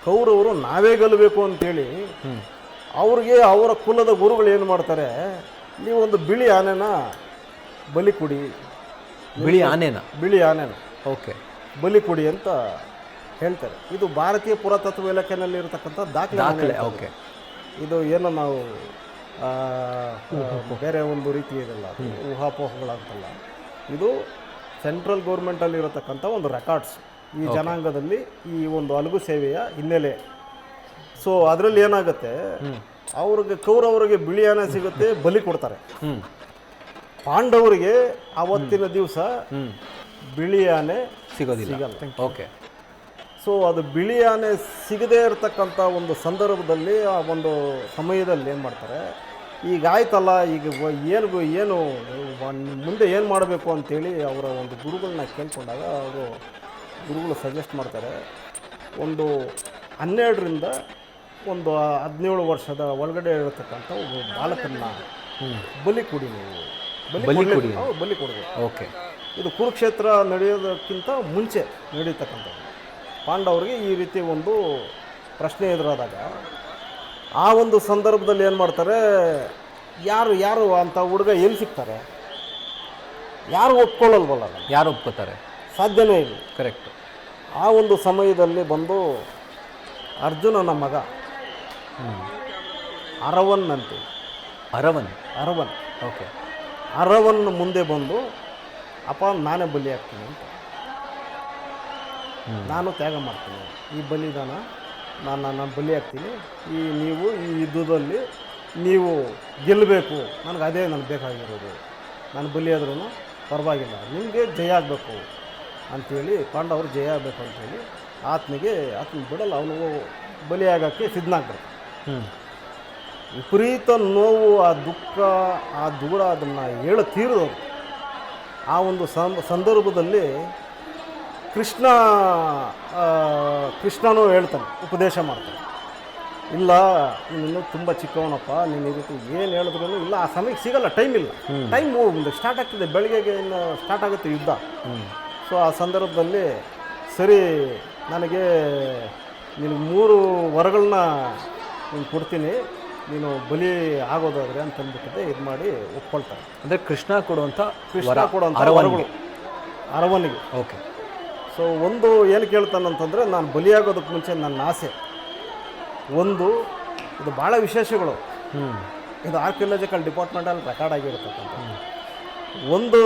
[SPEAKER 1] ಕೌರವರು ನಾವೇ ಗೆಲ್ಲಬೇಕು ಅಂತೇಳಿ ಅವ್ರಿಗೆ ಅವರ ಕುಲದ ಗುರುಗಳು ಏನು ಮಾಡ್ತಾರೆ, ನೀವು ಒಂದು ಬಿಳಿ ಆನೆನ ಬಲಿ ಕೊಡಿ,
[SPEAKER 2] ಬಿಳಿ ಆನೆನ
[SPEAKER 1] ಓಕೆ ಬಲಿ ಕೊಡಿ ಅಂತ ಹೇಳ್ತಾರೆ. ಇದು ಭಾರತೀಯ ಪುರಾತತ್ವ ಇಲಾಖೆಯಲ್ಲಿ ಇರತಕ್ಕಂಥ ದಾಖಲೆ. ಓಕೆ, ಇದು ಏನು ನಾವು ಬೇರೆ ಒಂದು ರೀತಿ ಇದಲ್ಲ, ಊಹಾಪೋಹಗಳಂತಲ್ಲ, ಇದು ಸೆಂಟ್ರಲ್ ಗೌರ್ಮೆಂಟಲ್ಲಿ ಇರತಕ್ಕಂಥ ಒಂದು ರೆಕಾರ್ಡ್ಸ್ ಈ ಜನಾಂಗದಲ್ಲಿ ಈ ಒಂದು ಅಲಗು ಸೇವೆಯ ಹಿನ್ನೆಲೆ. ಸೊ ಅದರಲ್ಲಿ ಏನಾಗುತ್ತೆ, ಅವ್ರಿಗೆ ಕೌರವರಿಗೆ ಬಿಳಿ ಆನೆ ಸಿಗುತ್ತೆ, ಬಲಿ ಕೊಡ್ತಾರೆ. ಪಾಂಡವರಿಗೆ ಆವತ್ತಿನ ದಿವಸ ಬಿಳಿ ಆನೆ ಸಿಗಲ್ಲ.
[SPEAKER 2] ಓಕೆ.
[SPEAKER 1] ಸೊ ಅದು ಬಿಳಿ ಆನೆ ಸಿಗದೇ ಇರತಕ್ಕಂಥ ಒಂದು ಸಂದರ್ಭದಲ್ಲಿ ಆ ಒಂದು ಸಮಯದಲ್ಲಿ ಏನು ಮಾಡ್ತಾರೆ, ಈಗ ಆಯ್ತಲ್ಲ, ಈಗ ಏನು ಮುಂದೆ ಏನು ಮಾಡಬೇಕು ಅಂತೇಳಿ ಅವರ ಒಂದು ಗುರುಗಳನ್ನ ಕೇಳ್ಕೊಂಡಾಗ ಅವರು ಗುರುಗಳು ಸಜೆಸ್ಟ್ ಮಾಡ್ತಾರೆ, ಒಂದು 12ರಿಂದ ಒಂದು 17 ವರ್ಷದ ಒಳಗಡೆ ಇರತಕ್ಕಂಥ ಒಬ್ಬ ಬಾಲಕನ್ನ ಬಲಿ ಕೊಡಿ, ನೀವು ಬಲಿ ಕೊಡಬೇಕು.
[SPEAKER 2] ಓಕೆ.
[SPEAKER 1] ಇದು ಕುರುಕ್ಷೇತ್ರ ನಡೆಯೋದಕ್ಕಿಂತ ಮುಂಚೆ ನಡೀತಕ್ಕಂಥದ್ದು. ಪಾಂಡವರಿಗೆ ಈ ರೀತಿ ಒಂದು ಪ್ರಶ್ನೆ ಎದುರಾದಾಗ ಆ ಒಂದು ಸಂದರ್ಭದಲ್ಲಿ ಏನು ಮಾಡ್ತಾರೆ, ಯಾರು ಅಂತ ಹುಡುಗ ಎಲ್ಲಿ ಸಿಗ್ತಾರೆ, ಯಾರು ಒಪ್ಕೊಳ್ಳಲ್ವಲ್ಲ,
[SPEAKER 2] ಯಾರು ಒಪ್ಕೋತಾರೆ,
[SPEAKER 1] ಸಾಧ್ಯನೇ ಇಲ್ಲ.
[SPEAKER 2] ಕರೆಕ್ಟ್.
[SPEAKER 1] ಆ ಒಂದು ಸಮಯದಲ್ಲಿ ಬಂದು ಅರ್ಜುನನ ಮಗ ಅರವನ್ ಅಂತೆ, ಅರವನ್
[SPEAKER 2] ಓಕೆ,
[SPEAKER 1] ಅರವನ್ ಮುಂದೆ ಬಂದು, ಅಪ್ಪ ನಾನೇ ಬಲಿ ಆಗ್ತೀನಿ ಅಂತ, ನಾನು ತ್ಯಾಗ ಮಾಡ್ತೀನಿ, ಈ ಬಲಿದಾನ ನಾನು ಬಲಿ ಆಗ್ತೀನಿ, ನೀವು ಈ ಯುದ್ಧದಲ್ಲಿ ನೀವು ಗೆಲ್ಲಬೇಕು, ನನಗೆ ಅದೇ ನನಗೆ ಬೇಕಾಗಿರೋದು, ನಾನು ಬಲಿ ಆದ್ರೂ ಪರವಾಗಿಲ್ಲ, ನಿಮಗೆ ಜಯ ಆಗಬೇಕು ಅಂಥೇಳಿ, ಪಾಂಡವರು ಜಯ ಆಗಬೇಕು ಅಂಥೇಳಿ ಆತನ ಬಿಡಲ್ಲ, ಅವನು ಬಲಿ ಆಗೋಕ್ಕೆ ಸಿದ್ಧನಾಗ್ಬೇಕು. ವಿಪರೀತ ನೋವು, ಆ ದುಃಖ, ಆ ದೂರ ಅದನ್ನು ತೀರಿದವರು. ಆ ಒಂದು ಸಂದರ್ಭದಲ್ಲಿ ಕೃಷ್ಣನೂ ಹೇಳ್ತಾನೆ, ಉಪದೇಶ ಮಾಡ್ತಾನೆ, ಇಲ್ಲ ನೀನು ತುಂಬ ಚಿಕ್ಕವನಪ್ಪ, ನೀನು ಈ ರೀತಿ ಏನು ಹೇಳಿದ್ರು ಇಲ್ಲ, ಆ ಸಮಯಕ್ಕೆ ಸಿಗಲ್ಲ, ಟೈಮ್ ಇಲ್ಲ, ಟೈಮ್ ಮುಂದೆ ಸ್ಟಾರ್ಟ್ ಆಗ್ತದೆ, ಬೆಳಗ್ಗೆಗೆ ಇನ್ನು ಸ್ಟಾರ್ಟ್ ಆಗುತ್ತೆ ಯುದ್ಧ. ಸೊ ಆ ಸಂದರ್ಭದಲ್ಲಿ ಸರಿ, ನನಗೆ ನಿನಗೆ 3 ವರಗಳನ್ನ ನೀನು ಕೊಡ್ತೀನಿ, ನೀನು ಬಲಿ ಆಗೋದಾದ್ರೆ ಅಂತ ಅಂದ್ಬಿಟ್ಟಿದೆ, ಇದು ಮಾಡಿ ಒಪ್ಕೊಳ್ತಾರೆ.
[SPEAKER 2] ಅಂದರೆ ಕೃಷ್ಣ ಕೊಡುವಂಥ
[SPEAKER 1] ವರಗಳು ಅರವನಿಗೆ.
[SPEAKER 2] ಓಕೆ.
[SPEAKER 1] ಸೊ ಒಂದು ಏನು ಕೇಳ್ತಾನಂತಂದರೆ, ನಾನು ಬಲಿಯಾಗೋದಕ್ಕೆ ಮುಂಚೆ ನನ್ನ ಆಸೆ ಒಂದು, ಇದು ಭಾಳ ವಿಶೇಷಗಳು. ಇದು ಆರ್ಕಿಯಾಲಜಿಕಲ್ ಡಿಪಾರ್ಟ್ಮೆಂಟಲ್ಲಿ ರೆಕಾರ್ಡ್ ಆಗಿರ್ತಕ್ಕಂಥ ಒಂದು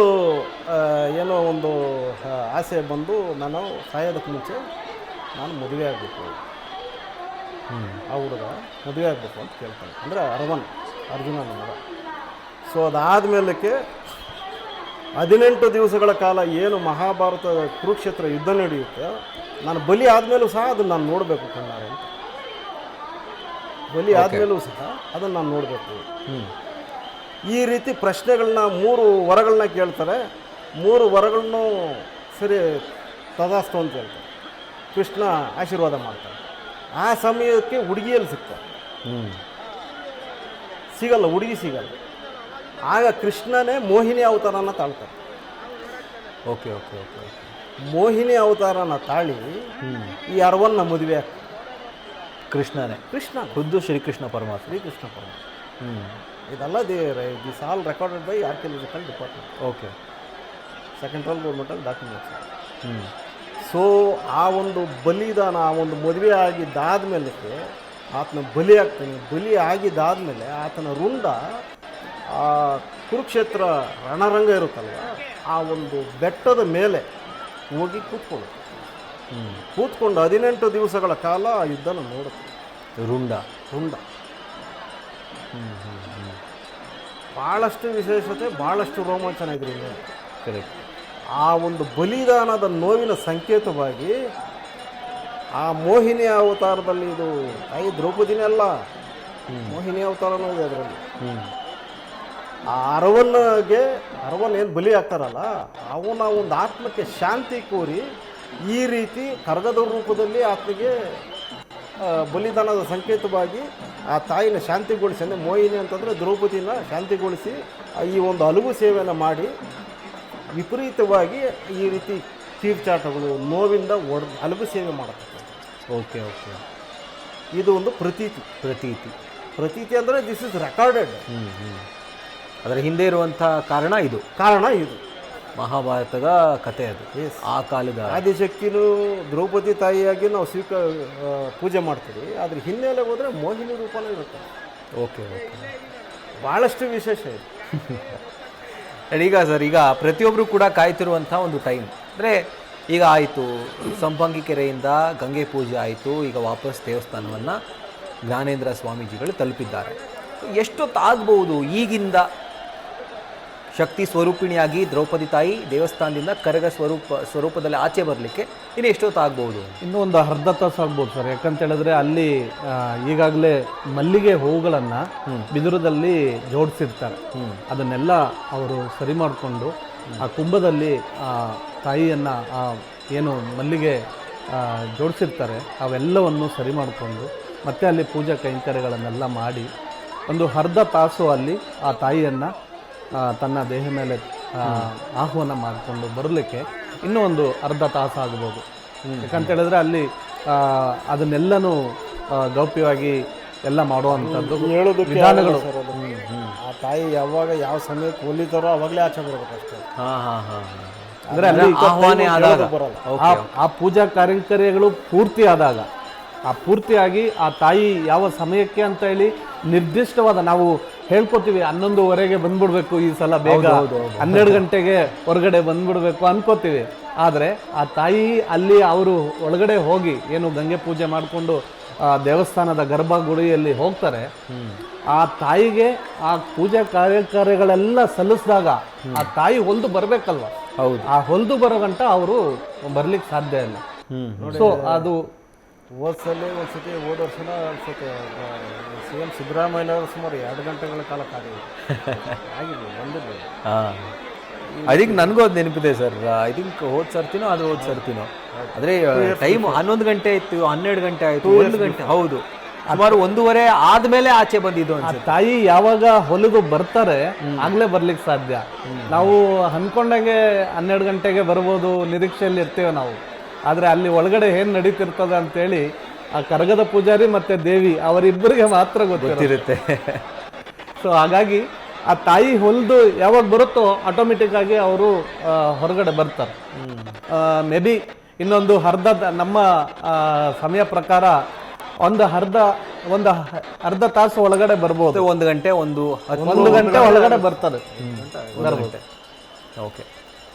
[SPEAKER 1] ಏನೋ ಒಂದು ಆಸೆ ಬಂದು ನಾನು ಸಾಯೋದಕ್ಕೆ ಮುಂಚೆ ನಾನು ಮದುವೆ ಆಗಬೇಕು, ಆ ಹುಡುಗ ಮದುವೆ ಆಗಬೇಕು ಅಂತ ಕೇಳ್ತಾನೆ. ಅಂದರೆ ಅರ್ಜುನನ ಮಗ. ಸೊ ಅದಾದಮೇಲಕ್ಕೆ 18 ದಿವಸಗಳ ಕಾಲ ಏನು ಮಹಾಭಾರತ ಕುರುಕ್ಷೇತ್ರ ಯುದ್ಧ ನಡೆಯುತ್ತೆ, ನಾನು ಬಲಿ ಆದಮೇಲೂ ಸಹ ಅದನ್ನು ನಾನು ನೋಡಬೇಕು ಕಣ್ಣಾರೆ ಅಂತ. ಬಲಿ ಆದಮೇಲೂ ಸಹ ಅದನ್ನು ನಾನು ನೋಡಬೇಕು. ಈ ರೀತಿ ಪ್ರಶ್ನೆಗಳನ್ನ 3 ವರಗಳನ್ನ ಕೇಳ್ತಾರೆ. 3 ವರಗಳನ್ನು ಸರಿ ತದಾಸ್ತು ಅಂತ ಹೇಳ್ತಾರೆ. ಕೃಷ್ಣ ಆಶೀರ್ವಾದ ಮಾಡ್ತಾರೆ. ಆ ಸಮಯಕ್ಕೆ ಹುಡುಗಿಯಲ್ಲಿ ಸಿಗ್ತಾರೆ, ಸಿಗಲ್ಲ, ಹುಡುಗಿ ಸಿಗಲ್ಲ. ಆಗ ಕೃಷ್ಣನೇ ಮೋಹಿನಿ ಅವತಾರನ ತಾಳ್ತಾರೆ.
[SPEAKER 2] ಓಕೆ ಓಕೆ ಓಕೆ
[SPEAKER 1] ಮೋಹಿನಿ ಅವತಾರನ ತಾಳಿ ಈ ಅರವನ್ನ ಮದುವೆ ಆಗ್ತಾರೆ.
[SPEAKER 2] ಕೃಷ್ಣ ಖುದ್ದು ಶ್ರೀಕೃಷ್ಣ ಪರಮಾತ್ಮ. ಇದೆಲ್ಲ this all recorded by archaeological department. Okay.
[SPEAKER 1] Central ಗೌರ್ಮೆಂಟಲ್ಲಿ ಡಾಕ್ಯುಮೆಂಟ್ಸ್. ಸೊ ಆ ಒಂದು ಬಲಿದಾನ, ಆ ಒಂದು ಮದುವೆ ಆಗಿದ್ದಾದ್ಮೇಲೆ ಆತನ ಬಲಿ ಆಗ್ತಾನೆ. ಬಲಿ ಆಗಿದ್ದಾದಮೇಲೆ ಆತನ ರುಂಡ ಆ ಕುರುಕ್ಷೇತ್ರ ರಣರಂಗ ಇರುತ್ತಲ್ವ, ಆ ಒಂದು ಬೆಟ್ಟದ ಮೇಲೆ ಹೋಗಿ ಕೂತ್ಕೊಳ್ಳುತ್ತೆ. ಕೂತ್ಕೊಂಡು 18 ದಿವಸಗಳ ಕಾಲ ಆ ಯುದ್ಧನ ನೋಡುತ್ತೆ.
[SPEAKER 2] ರುಂಡ ಭಾಳಷ್ಟು ವಿಶೇಷತೆ, ಭಾಳಷ್ಟು ರೋಮಾಂಚನ ಇದ್ರಿಂದ. ಕರೆಕ್ಟ್.
[SPEAKER 1] ಆ ಒಂದು ಬಲಿದಾನದ ನೋವಿನ ಸಂಕೇತವಾಗಿ ಆ ಮೋಹಿನಿ ಅವತಾರದಲ್ಲಿ, ಇದು ತಾಯಿ ದ್ರೌಪದಿನೇ ಅಲ್ಲ, ಮೋಹಿನಿ ಅವತಾರನೂ ಇದೆ ಅದರಲ್ಲಿ. ಆ ಅರವನ್ ಏನು ಬಲಿ ಆಗ್ತಾರಲ್ಲ, ಅವನ ಒಂದು ಆತ್ಮಕ್ಕೆ ಶಾಂತಿ ಕೋರಿ ಈ ರೀತಿ ಕರಗದ ರೂಪದಲ್ಲಿ ಆತನಿಗೆ ಬಲಿದಾನದ ಸಂಕೇತವಾಗಿ ಆ ತಾಯಿನ ಶಾಂತಿಗೊಳಿಸಿ, ಅಂದರೆ ಮೋಹಿನಿ ಅಂತಂದರೆ ದ್ರೌಪದಿನ ಶಾಂತಿಗೊಳಿಸಿ ಈ ಒಂದು ಅಲುಗು ಸೇವೆಯನ್ನು ಮಾಡಿ ವಿಪರೀತವಾಗಿ ಈ ರೀತಿ ತೀರ್ಚಾಟಗಳು, ನೋವಿಂದ ಅಲುಗು ಸೇವೆ ಮಾಡತಕ್ಕಂಥ.
[SPEAKER 2] Okay okay.
[SPEAKER 1] ಇದು ಒಂದು ಪ್ರತೀತಿ ಅಂದರೆ ದಿಸ್ ಇಸ್ ರೆಕಾರ್ಡೆಡ್.
[SPEAKER 2] ಅದರ ಹಿಂದೆ ಇರುವಂಥ ಕಾರಣ ಇದು ಮಹಾಭಾರತದ ಕಥೆ. ಅದು ಆ ಕಾಲದ
[SPEAKER 1] ಆದಿಶಕ್ತಿನೂ ದ್ರೌಪದಿ ತಾಯಿಯಾಗಿ ನಾವು ಪೂಜೆ ಮಾಡ್ತೀವಿ. ಅದ್ರ ಹಿನ್ನೆಲೆ ಹೋದರೆ ಮೋಹಿನಿ ರೂಪನೇ ಇರುತ್ತೆ.
[SPEAKER 2] Okay okay.
[SPEAKER 1] ಭಾಳಷ್ಟು ವಿಶೇಷ ಇದೆ.
[SPEAKER 2] ಈಗ ಸರ್, ಈಗ ಪ್ರತಿಯೊಬ್ಬರು ಕೂಡ ಕಾಯ್ತಿರುವಂಥ ಒಂದು ಟೈಮ್ ಅಂದರೆ, ಈಗ ಆಯಿತು ಸಂಪಂಗಿ ಕೆರೆಯಿಂದ ಗಂಗೆ ಪೂಜೆ ಆಯಿತು, ಈಗ ವಾಪಸ್ ದೇವಸ್ಥಾನವನ್ನು ಜ್ಞಾನೇಂದ್ರ ಸ್ವಾಮೀಜಿಗಳು ತಲುಪಿದ್ದಾರೆ. ಎಷ್ಟೊತ್ತಾಗಬಹುದು ಈಗಿಂದ ಶಕ್ತಿ ಸ್ವರೂಪಿಣಿಯಾಗಿ ದ್ರೌಪದಿ ತಾಯಿ ದೇವಸ್ಥಾನದಿಂದ ಕರಗ ಸ್ವರೂಪದಲ್ಲಿ ಆಚೆ ಬರಲಿಕ್ಕೆ ಇನ್ನು ಎಷ್ಟೊತ್ತಾಗಬಹುದು?
[SPEAKER 3] ಇನ್ನೂ ಒಂದು ಅರ್ಧ ತಾಸು ಆಗ್ಬೋದು ಸರ್. ಯಾಕಂತೇಳಿದ್ರೆ ಅಲ್ಲಿ ಈಗಾಗಲೇ ಮಲ್ಲಿಗೆ ಹೂಗಳನ್ನು ಬಿದಿರದಲ್ಲಿ ಜೋಡಿಸಿರ್ತಾರೆ. ಅದನ್ನೆಲ್ಲ ಅವರು ಸರಿ ಮಾಡಿಕೊಂಡು ಆ ಕುಂಭದಲ್ಲಿ ತಾಯಿಯನ್ನು ಏನು ಮಲ್ಲಿಗೆ ಜೋಡಿಸಿರ್ತಾರೆ ಅವೆಲ್ಲವನ್ನು ಸರಿ ಮಾಡಿಕೊಂಡು ಮತ್ತೆ ಅಲ್ಲಿ ಪೂಜಾ ಕೈಂಕರ್ಯಗಳನ್ನೆಲ್ಲ ಮಾಡಿ ಒಂದು ಅರ್ಧ ತಾಸು ಅಲ್ಲಿ ಆ ತಾಯಿಯನ್ನು ತನ್ನ ದೇಹ ಮೇಲೆ ಆಹ್ವಾನ ಮಾಡಿಕೊಂಡು ಬರಲಿಕ್ಕೆ ಇನ್ನೂ ಒಂದು ಅರ್ಧ ತಾಸು ಆಗ್ಬೋದು. ಯಾಕಂತೇಳಿದ್ರೆ ಅಲ್ಲಿ ಅದನ್ನೆಲ್ಲನೂ ಗೌಪ್ಯವಾಗಿ ಎಲ್ಲ ಮಾಡುವಂಥದ್ದು ವಿಧಾನಗಳು.
[SPEAKER 1] ಆ ತಾಯಿ ಯಾವಾಗ ಯಾವ ಸಮಯಕ್ಕೆ ಒಲಿತಾರೋ ಅವಾಗಲೇ ಆಚೆ ಬರಬೇಕು ಅಷ್ಟೇ.
[SPEAKER 3] ಅಂದರೆ ಅಲ್ಲಿ ಆ ಪೂಜಾ ಕಾರ್ಯಗಳು ಪೂರ್ತಿ ಆದಾಗ, ಪೂರ್ತಿಯಾಗಿ ಆ ತಾಯಿ ಯಾವ ಸಮಯಕ್ಕೆ ಅಂತ ಹೇಳಿ ನಿರ್ದಿಷ್ಟವಾದ, ನಾವು ಹೇಳ್ಕೊತೀವಿ 11:15 ಬಂದ್ಬಿಡ್ಬೇಕು ಈ ಸಲ, ಬೇಗ 12 ಗಂಟೆಗೆ ಹೊರಗಡೆ ಬಂದ್ಬಿಡ್ಬೇಕು ಅನ್ಕೋತೀವಿ. ಆದರೆ ಆ ತಾಯಿ ಅಲ್ಲಿ ಅವರು ಒಳಗಡೆ ಹೋಗಿ ಏನು ಗಂಗೆ ಪೂಜೆ ಮಾಡಿಕೊಂಡು ದೇವಸ್ಥಾನದ ಗರ್ಭಗುಡಿಯಲ್ಲಿ ಹೋಗ್ತಾರೆ. ಆ ತಾಯಿಗೆ ಆ ಪೂಜಾ ಕಾರ್ಯಗಳೆಲ್ಲ ಸಲ್ಲಿಸಿದಾಗ ಆ ತಾಯಿ ಹೊಲ್ದು ಬರ್ಬೇಕಲ್ವ.
[SPEAKER 2] ಹೌದು.
[SPEAKER 3] ಆ ಹೊಲ್ದು ಬರೋ ಗಂಟ ಅವರು ಬರ್ಲಿಕ್ಕೆ ಸಾಧ್ಯ ಇಲ್ಲ. ಸೊ ಅದು
[SPEAKER 1] ಹೋದ ವರ್ಷನ ಅನ್ಸುತ್ತೆ CM ಸಿದ್ದರಾಮಯ್ಯ ಅವರು ಸುಮಾರು 2 ಗಂಟೆಗಳ ಕಾಲ ಆಗಿದೆ ಬಂದಿದ್ದು.
[SPEAKER 2] ಐ ಥಿಂಕ್ ನನಗೂ ಅದು ನೆನಪಿದೆ ಸರ್. ಐ ಥಿಂಕ್ ಹೋದ ಸರ್ತಿನೋ ಆದರೆ ಟೈಮ್ 11 ಗಂಟೆ ಇತ್ತು, 12 ಗಂಟೆ ಆಯಿತು, 1 ಗಂಟೆ. ಹೌದು, ಸುಮಾರು 1:15 ಆದ್ಮೇಲೆ ಆಚೆ ಬಂದಿದ್ದು.
[SPEAKER 3] ಆ ತಾಯಿ ಯಾವಾಗ ಹೊಲಗು ಬರ್ತಾರೆ ಆಗ್ಲೇ ಬರ್ಲಿಕ್ಕೆ ಸಾಧ್ಯ. ನಾವು ಅನ್ಕೊಂಡಂಗೆ 12 ಗಂಟೆಗೆ ಬರ್ಬೋದು ನಿರೀಕ್ಷೆಯಲ್ಲಿ ಇರ್ತೇವೆ ನಾವು. ಆದರೆ ಅಲ್ಲಿ ಒಳಗಡೆ ಏನು ನಡೀತಿರ್ತದೆ ಅಂತೇಳಿ ಆ ಕರಗದ ಪೂಜಾರಿ ಮತ್ತು ದೇವಿ ಅವರಿಬ್ಬರಿಗೆ ಮಾತ್ರ ಗೊತ್ತಿರುತ್ತೆ. ಸೊ ಹಾಗಾಗಿ ಆ ತಾಯಿ ಹೊಲಿದು ಯಾವಾಗ ಬರುತ್ತೋ ಆಟೋಮೆಟಿಕ್ ಆಗಿ ಅವರು ಹೊರಗಡೆ ಬರ್ತಾರೆ. ಮೇ ಬಿ ಇನ್ನೊಂದು ಅರ್ಧ, ನಮ್ಮ ಸಮಯ ಪ್ರಕಾರ ಒಂದು ಅರ್ಧ ಒಂದು ಅರ್ಧ ತಾಸು ಒಳಗಡೆ ಬರ್ಬೋದು.
[SPEAKER 2] 1 ಗಂಟೆ
[SPEAKER 3] 1 ಗಂಟೆ ಒಳಗಡೆ ಬರ್ತಾರೆ.
[SPEAKER 2] ಓಕೆ.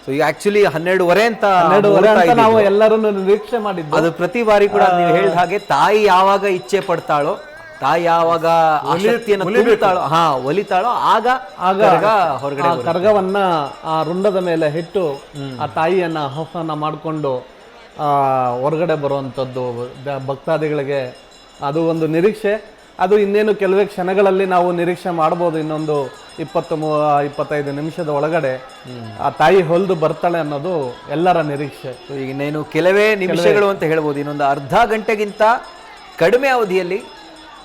[SPEAKER 2] ಸೊ ಈಗ ಆಕ್ಚುಲಿ 12:30 ಅಂತ
[SPEAKER 3] 12:30 ಅಂತ ನಾವು ಎಲ್ಲರೂ ನಿರೀಕ್ಷೆ ಮಾಡಿದ್ದು.
[SPEAKER 2] ಅದು ಪ್ರತಿ ಬಾರಿ ಕೂಡ ನೀವು ಹೇಳಿದ ಹಾಗೆ ತಾಯಿ ಯಾವಾಗ ಇಚ್ಛೆ ಪಡ್ತಾಳೋ, ತಾಯಿ ಯಾವಾಗ ಆಸಕ್ತಿಯನ್ನು ತುಂಬುತ್ತಾಳೋ, ಒಲಿತಾಳೋ ಆಗ ಹೊರಗಡೆ
[SPEAKER 3] ಕರ್ಗವನ್ನ ಆ ರುಂಡದ ಮೇಲೆ ಇಟ್ಟು ಆ ತಾಯಿಯನ್ನ ಆಹ್ವಾನ ಮಾಡಿಕೊಂಡು ಹೊರಗಡೆ ಬರುವಂಥದ್ದು ಭಕ್ತಾದಿಗಳಿಗೆ ಅದು ಒಂದು ನಿರೀಕ್ಷೆ. ಅದು ಇನ್ನೇನು ಕೆಲವೇ ಕ್ಷಣಗಳಲ್ಲಿ ನಾವು ನಿರೀಕ್ಷೆ ಮಾಡ್ಬೋದು. ಇನ್ನೊಂದು 20-25 ನಿಮಿಷದ ಒಳಗಡೆ ಆ ತಾಯಿ ಹೊಲಿದು ಬರ್ತಾಳೆ ಅನ್ನೋದು ಎಲ್ಲರ ನಿರೀಕ್ಷೆ.
[SPEAKER 2] ಈಗ ಇನ್ನೇನು ಕೆಲವೇ ನಿಮಿಷಗಳು ಅಂತ ಹೇಳ್ಬೋದು. ಇನ್ನೊಂದು ಅರ್ಧ ಗಂಟೆಗಿಂತ ಕಡಿಮೆ ಅವಧಿಯಲ್ಲಿ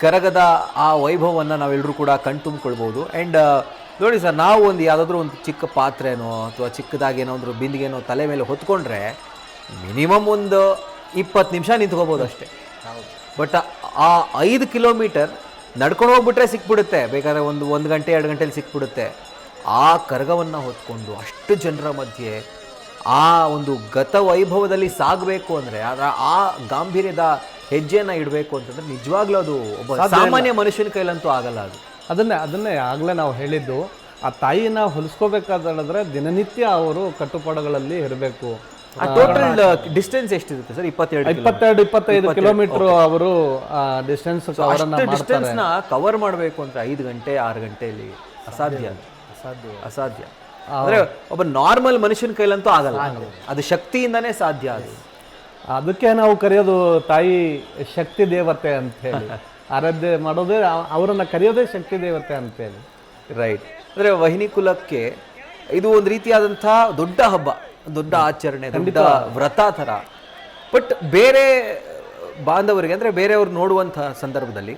[SPEAKER 2] ಕರಗದ ಆ ವೈಭವವನ್ನು ನಾವೆಲ್ಲರೂ ಕೂಡ ಕಣ್ತುಂಬಿಕೊಳ್ಬೋದು. ಆ್ಯಂಡ್ ನೋಡಿ ಸರ್, ನಾವು ಯಾವುದಾದ್ರೂ ಒಂದು ಚಿಕ್ಕ ಪಾತ್ರೆನೋ ಅಥವಾ ಚಿಕ್ಕದಾಗೇನೋ ಒಂದು ಬಿಂದಿಗೆನೋ ತಲೆ ಮೇಲೆ ಹೊತ್ಕೊಂಡ್ರೆ ಮಿನಿಮಮ್ ಒಂದು 20 ನಿಮಿಷ ನಿಂತ್ಕೋಬೋದು ಅಷ್ಟೇ. ಬಟ್ ಆ 5 ಕಿಲೋಮೀಟರ್ ನಡ್ಕೊಂಡು ಹೋಗ್ಬಿಟ್ರೆ ಸಿಕ್ಬಿಡುತ್ತೆ, ಬೇಕಾದ್ರೆ 1 ಗಂಟೆ 2 ಗಂಟೆಲಿ ಸಿಕ್ಬಿಡುತ್ತೆ. ಆ ಕರಗವನ್ನು ಹೊತ್ಕೊಂಡು ಅಷ್ಟು ಜನರ ಮಧ್ಯೆ ಆ ಒಂದು ಗತ ವೈಭವದಲ್ಲಿ ಸಾಗಬೇಕು ಅಂದರೆ, ಅದರ ಆ ಗಾಂಭೀರ್ಯದ ಹೆಜ್ಜೆಯನ್ನು ಇಡಬೇಕು ಅಂತಂದ್ರೆ ನಿಜವಾಗ್ಲೂ ಅದು ಒಬ್ಬ ಸಾಮಾನ್ಯ ಮನುಷ್ಯನ ಕೈಲಂತೂ ಆಗಲ್ಲ.
[SPEAKER 3] ಅದನ್ನೇ ಆಗಲೇ ನಾವು ಹೇಳಿದ್ದು. ಆ ತಾಯಿನ ಹೊಲಿಸ್ಕೋಬೇಕಾದ್ರೆ ದಿನನಿತ್ಯ ಅವರು ಕಟ್ಟುಪಾಡುಗಳಲ್ಲಿ ಇರಬೇಕು.
[SPEAKER 2] ಟೋಟಲ್ ಡಿಸ್ಟೆನ್ಸ್ ಎಷ್ಟಿರುತ್ತೆ ಸರ್?
[SPEAKER 3] 22-25 ಕಿಲೋಮೀಟರ್ ಅವರು ಡಿಸ್ಟೆನ್ಸ್
[SPEAKER 2] ಡಿಸ್ಟೆನ್ಸ್ನ ಕವರ್ ಮಾಡಬೇಕು ಅಂತ 5 ಗಂಟೆ 6 ಗಂಟೆಯಲ್ಲಿ ಅಸಾಧ್ಯ. ಅಂದ್ರೆ ಒಬ್ಬ ನಾರ್ಮಲ್ ಮನುಷ್ಯನ ಕೈಲಂತೂ ಆಗಲ್ಲ. ಅದು ಶಕ್ತಿಯಿಂದಾನೇ ಸಾಧ್ಯ.
[SPEAKER 3] ಅದಕ್ಕೆ ನಾವು ಕರೆಯೋದು ತಾಯಿ ಶಕ್ತಿ ದೇವತೆ ಅಂತ ಹೇಳಿ ಆರಾಧ್ಯ ಮಾಡೋದೇ, ಅವರನ್ನ ಕರೆಯೋದೇ ಶಕ್ತಿ ದೇವತೆ ಅಂತ ಹೇಳಿ.
[SPEAKER 2] ರೈಟ್. ಅಂದ್ರೆ ವಹಿನಿ ಕುಲಕ್ಕೆ ಇದು ಒಂದು ರೀತಿಯಾದಂಥ ದೊಡ್ಡ ಹಬ್ಬ, ದೊಡ್ಡ ಆಚರಣೆ, ದೊಡ್ಡ ವ್ರತ ಥರ. ಬಟ್ ಬೇರೆ ಬಾಂಧವರಿಗೆ ಅಂದರೆ ಬೇರೆಯವ್ರು ನೋಡುವಂಥ ಸಂದರ್ಭದಲ್ಲಿ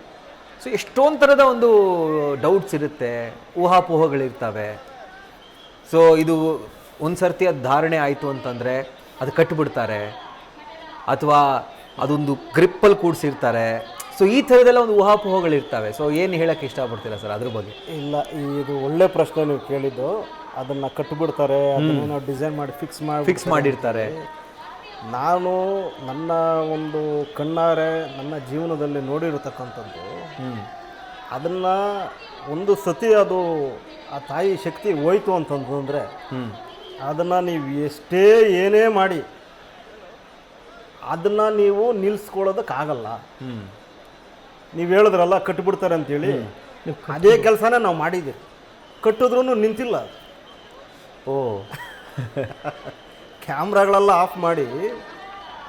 [SPEAKER 2] ಸೊ ಎಷ್ಟೊಂದು ಥರದ ಒಂದು ಡೌಟ್ಸ್ ಇರುತ್ತೆ, ಊಹಾಪೋಹಗಳಿರ್ತವೆ. ಸೊ ಇದು ಒಂದು ಸರ್ತಿ ಅದು ಧಾರಣೆ ಆಯಿತು ಅಂತಂದರೆ ಅದು ಕಟ್ಟಿಬಿಡ್ತಾರೆ, ಅಥವಾ ಅದೊಂದು ಗ್ರಿಪ್ಪಲ್ಲಿ ಕೂಡಿಸಿರ್ತಾರೆ. ಸೊ ಈ ಥರದೆಲ್ಲ ಒಂದು ಊಹಾಪೋಹಗಳಿರ್ತವೆ. ಸೊ ಏನು ಹೇಳೋಕ್ಕೆ ಇಷ್ಟಪಡ್ತೀರಾ ಸರ್ ಅದ್ರ ಬಗ್ಗೆ?
[SPEAKER 1] ಇಲ್ಲ, ಇದು ಒಳ್ಳೆ ಪ್ರಶ್ನೆ ನೀವು ಕೇಳಿದ್ದು. ಅದನ್ನು ಕಟ್ಟಿಬಿಡ್ತಾರೆ, ಅದನ್ನೇನೋ ಡಿಸೈನ್ ಮಾಡಿ ಫಿಕ್ಸ್ ಮಾಡಿರ್ತಾರೆ. ನಾನು ನನ್ನ ಒಂದು ಕಣ್ಣಾರೆ ನನ್ನ ಜೀವನದಲ್ಲಿ ನೋಡಿರತಕ್ಕಂಥದ್ದು, ಅದನ್ನು ಒಂದು ಸತಿ ಅದು ಆ ತಾಯಿ ಶಕ್ತಿ ಹೋಯ್ತು ಅಂತಂದ್ರೆ ಅದನ್ನು ನೀವು ಎಷ್ಟೇ ಏನೇ ಮಾಡಿ ಅದನ್ನು ನೀವು ನಿಲ್ಲಿಸ್ಕೊಳ್ಳೋದಕ್ಕಾಗಲ್ಲ. ನೀವು ಹೇಳಿದ್ರಲ್ಲ ಕಟ್ಟಿಬಿಡ್ತಾರೆ ಅಂತೇಳಿ, ಅದೇ ಕೆಲಸನೇ ನಾವು ಮಾಡಿದ್ದೀವಿ. ಕಟ್ಟಿದ್ರೂ ನಿಂತಿಲ್ಲ. ಕ್ಯಾಮ್ರಾಗಳೆಲ್ಲ ಆಫ್ ಮಾಡಿ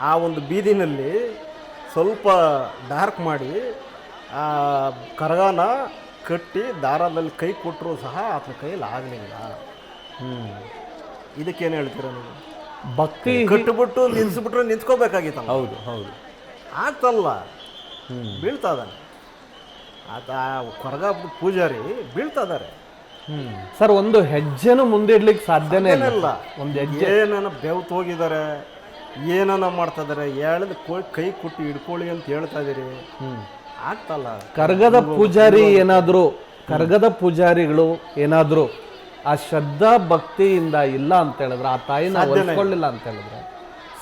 [SPEAKER 1] ಆ ಒಂದು ಬೀದಿನಲ್ಲಿ ಸ್ವಲ್ಪ ಡಾರ್ಕ್ ಮಾಡಿ ಆ ಕರಗಾನ ಕಟ್ಟಿ ದಾರದಲ್ಲಿ ಕೈ ಕೊಟ್ಟರು ಸಹ ಆತನ ಕೈಯಲ್ಲಿ ಆಗಲಿಲ್ಲ. ಇದಕ್ಕೇನು ಹೇಳ್ತೀರ ನೀವು?
[SPEAKER 3] ಭಕ್ತಿ
[SPEAKER 1] ಕಟ್ಟಿಬಿಟ್ಟು ನಿಲ್ಲಿಸ್ಬಿಟ್ರೆ ನಿಂತ್ಕೋಬೇಕಾಗಿತ್ತಲ್ಲ.
[SPEAKER 2] ಹೌದು
[SPEAKER 1] ಆಗ್ತಲ್ಲ, ಬೀಳ್ತಾ ಇದ್ದಾನೆ ಆತ. ಕೊರಗ ಪೂಜಾರಿ ಬೀಳ್ತಾ ಇದ್ದಾರೆ
[SPEAKER 3] ಸರ್. ಒಂದು ಹೆಜ್ಜೆನೂ ಮುಂದಿಡ್ಲಿಕ್ಕೆ ಸಾಧ್ಯನೇ ಇಲ್ಲ.
[SPEAKER 1] ಒಂದು ಹೆಜ್ಜೆ ಏನನ್ನ ಬೆವ್ತು ಹೋಗಿದ್ದಾರೆ, ಏನನ್ನ ಮಾಡ್ತಾ ಇದಾರೆ, ಹೇಳಿದ ಕೈ ಕುಟ್ಟಿ ಹಿಡ್ಕೊಳ್ಳಿ ಅಂತ ಹೇಳ್ತಾ ಇದೀರಿ, ಆಗ್ತಲ್ಲ.
[SPEAKER 3] ಕರ್ಗದ ಪೂಜಾರಿಗಳು ಏನಾದ್ರು ಆ ಶ್ರದ್ಧಾ ಭಕ್ತಿಯಿಂದ ಇಲ್ಲ ಅಂತ ಹೇಳಿದ್ರೆ, ಆ ತಾಯಿನ ಹೊಲಿಸ್ಕೊಳ್ಳಿಲ್ಲ ಅಂತ ಹೇಳಿದ್ರೆ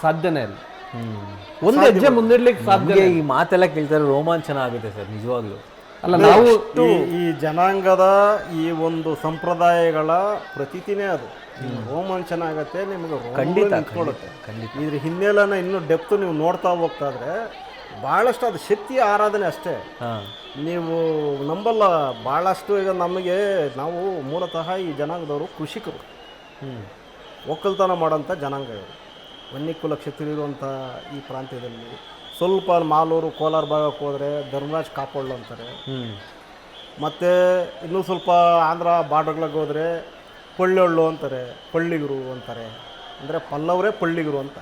[SPEAKER 3] ಸಾಧ್ಯನೇ ಇಲ್ಲ. ಒಂದು ಹೆಜ್ಜೆ ಮುಂದಿಡ್ಲಿಕ್ಕೆ ಸಾಧ್ಯ.
[SPEAKER 2] ಈ ಮಾತೆಲ್ಲ ಕೇಳ್ತಾರೆ ರೋಮಾಂಚನ ಆಗುತ್ತೆ ಸರ್ ನಿಜವಾಗ್ಲೂ.
[SPEAKER 3] ಅಲ್ಲ, ನಾವು
[SPEAKER 1] ಈ ಜನಾಂಗದ ಈ ಒಂದು ಸಂಪ್ರದಾಯಗಳ ಪ್ರತೀತಿನೇ ಅದು. ರೋಮಾಂಚನ ಆಗತ್ತೆ, ನಿಮಗೆ
[SPEAKER 2] ಖಂಡಿತ.
[SPEAKER 1] ಇದ್ರ ಹಿನ್ನೆಲೆನ ಇನ್ನೂ ಡೆಪ್ತ್ ನೀವು ನೋಡ್ತಾ ಹೋಗ್ತಾ ಇದ್ರೆ ಭಾಳಷ್ಟು ಅದು ಶಕ್ತಿಯ ಆರಾಧನೆ ಅಷ್ಟೇ. ನೀವು ನಂಬಲ್ಲ, ಭಾಳಷ್ಟು. ಈಗ ನಮಗೆ ನಾವು ಮೂಲತಃ ಈ ಜನಾಂಗದವರು ಕೃಷಿಕರು, ಒಕ್ಕಲ್ತನ ಮಾಡೋಂಥ ಜನಾಂಗ ಇವರು. ವನ್ನಿಕುಲ ಕ್ಷತ್ರಿಯರುವಂಥ ಈ ಪ್ರಾಂತ್ಯದಲ್ಲಿ ಸ್ವಲ್ಪ ಮಾಲೂರು ಕೋಲಾರ ಭಾಗಕ್ಕೆ ಹೋದರೆ ಧರ್ಮರಾಜ್ ಕಾಪೊಳ್ಳು ಅಂತಾರೆ. ಮತ್ತು ಇನ್ನೂ ಸ್ವಲ್ಪ ಆಂಧ್ರ ಬಾರ್ಡರ್ಗಳಿಗೆ ಹೋದರೆ ಪೊಳ್ಳೊಳ್ಳು ಅಂತಾರೆ, ಪಳ್ಳಿಗರು ಅಂತಾರೆ. ಅಂದರೆ ಪಲ್ಲವರೇ ಪಳ್ಳಿಗರು ಅಂತ.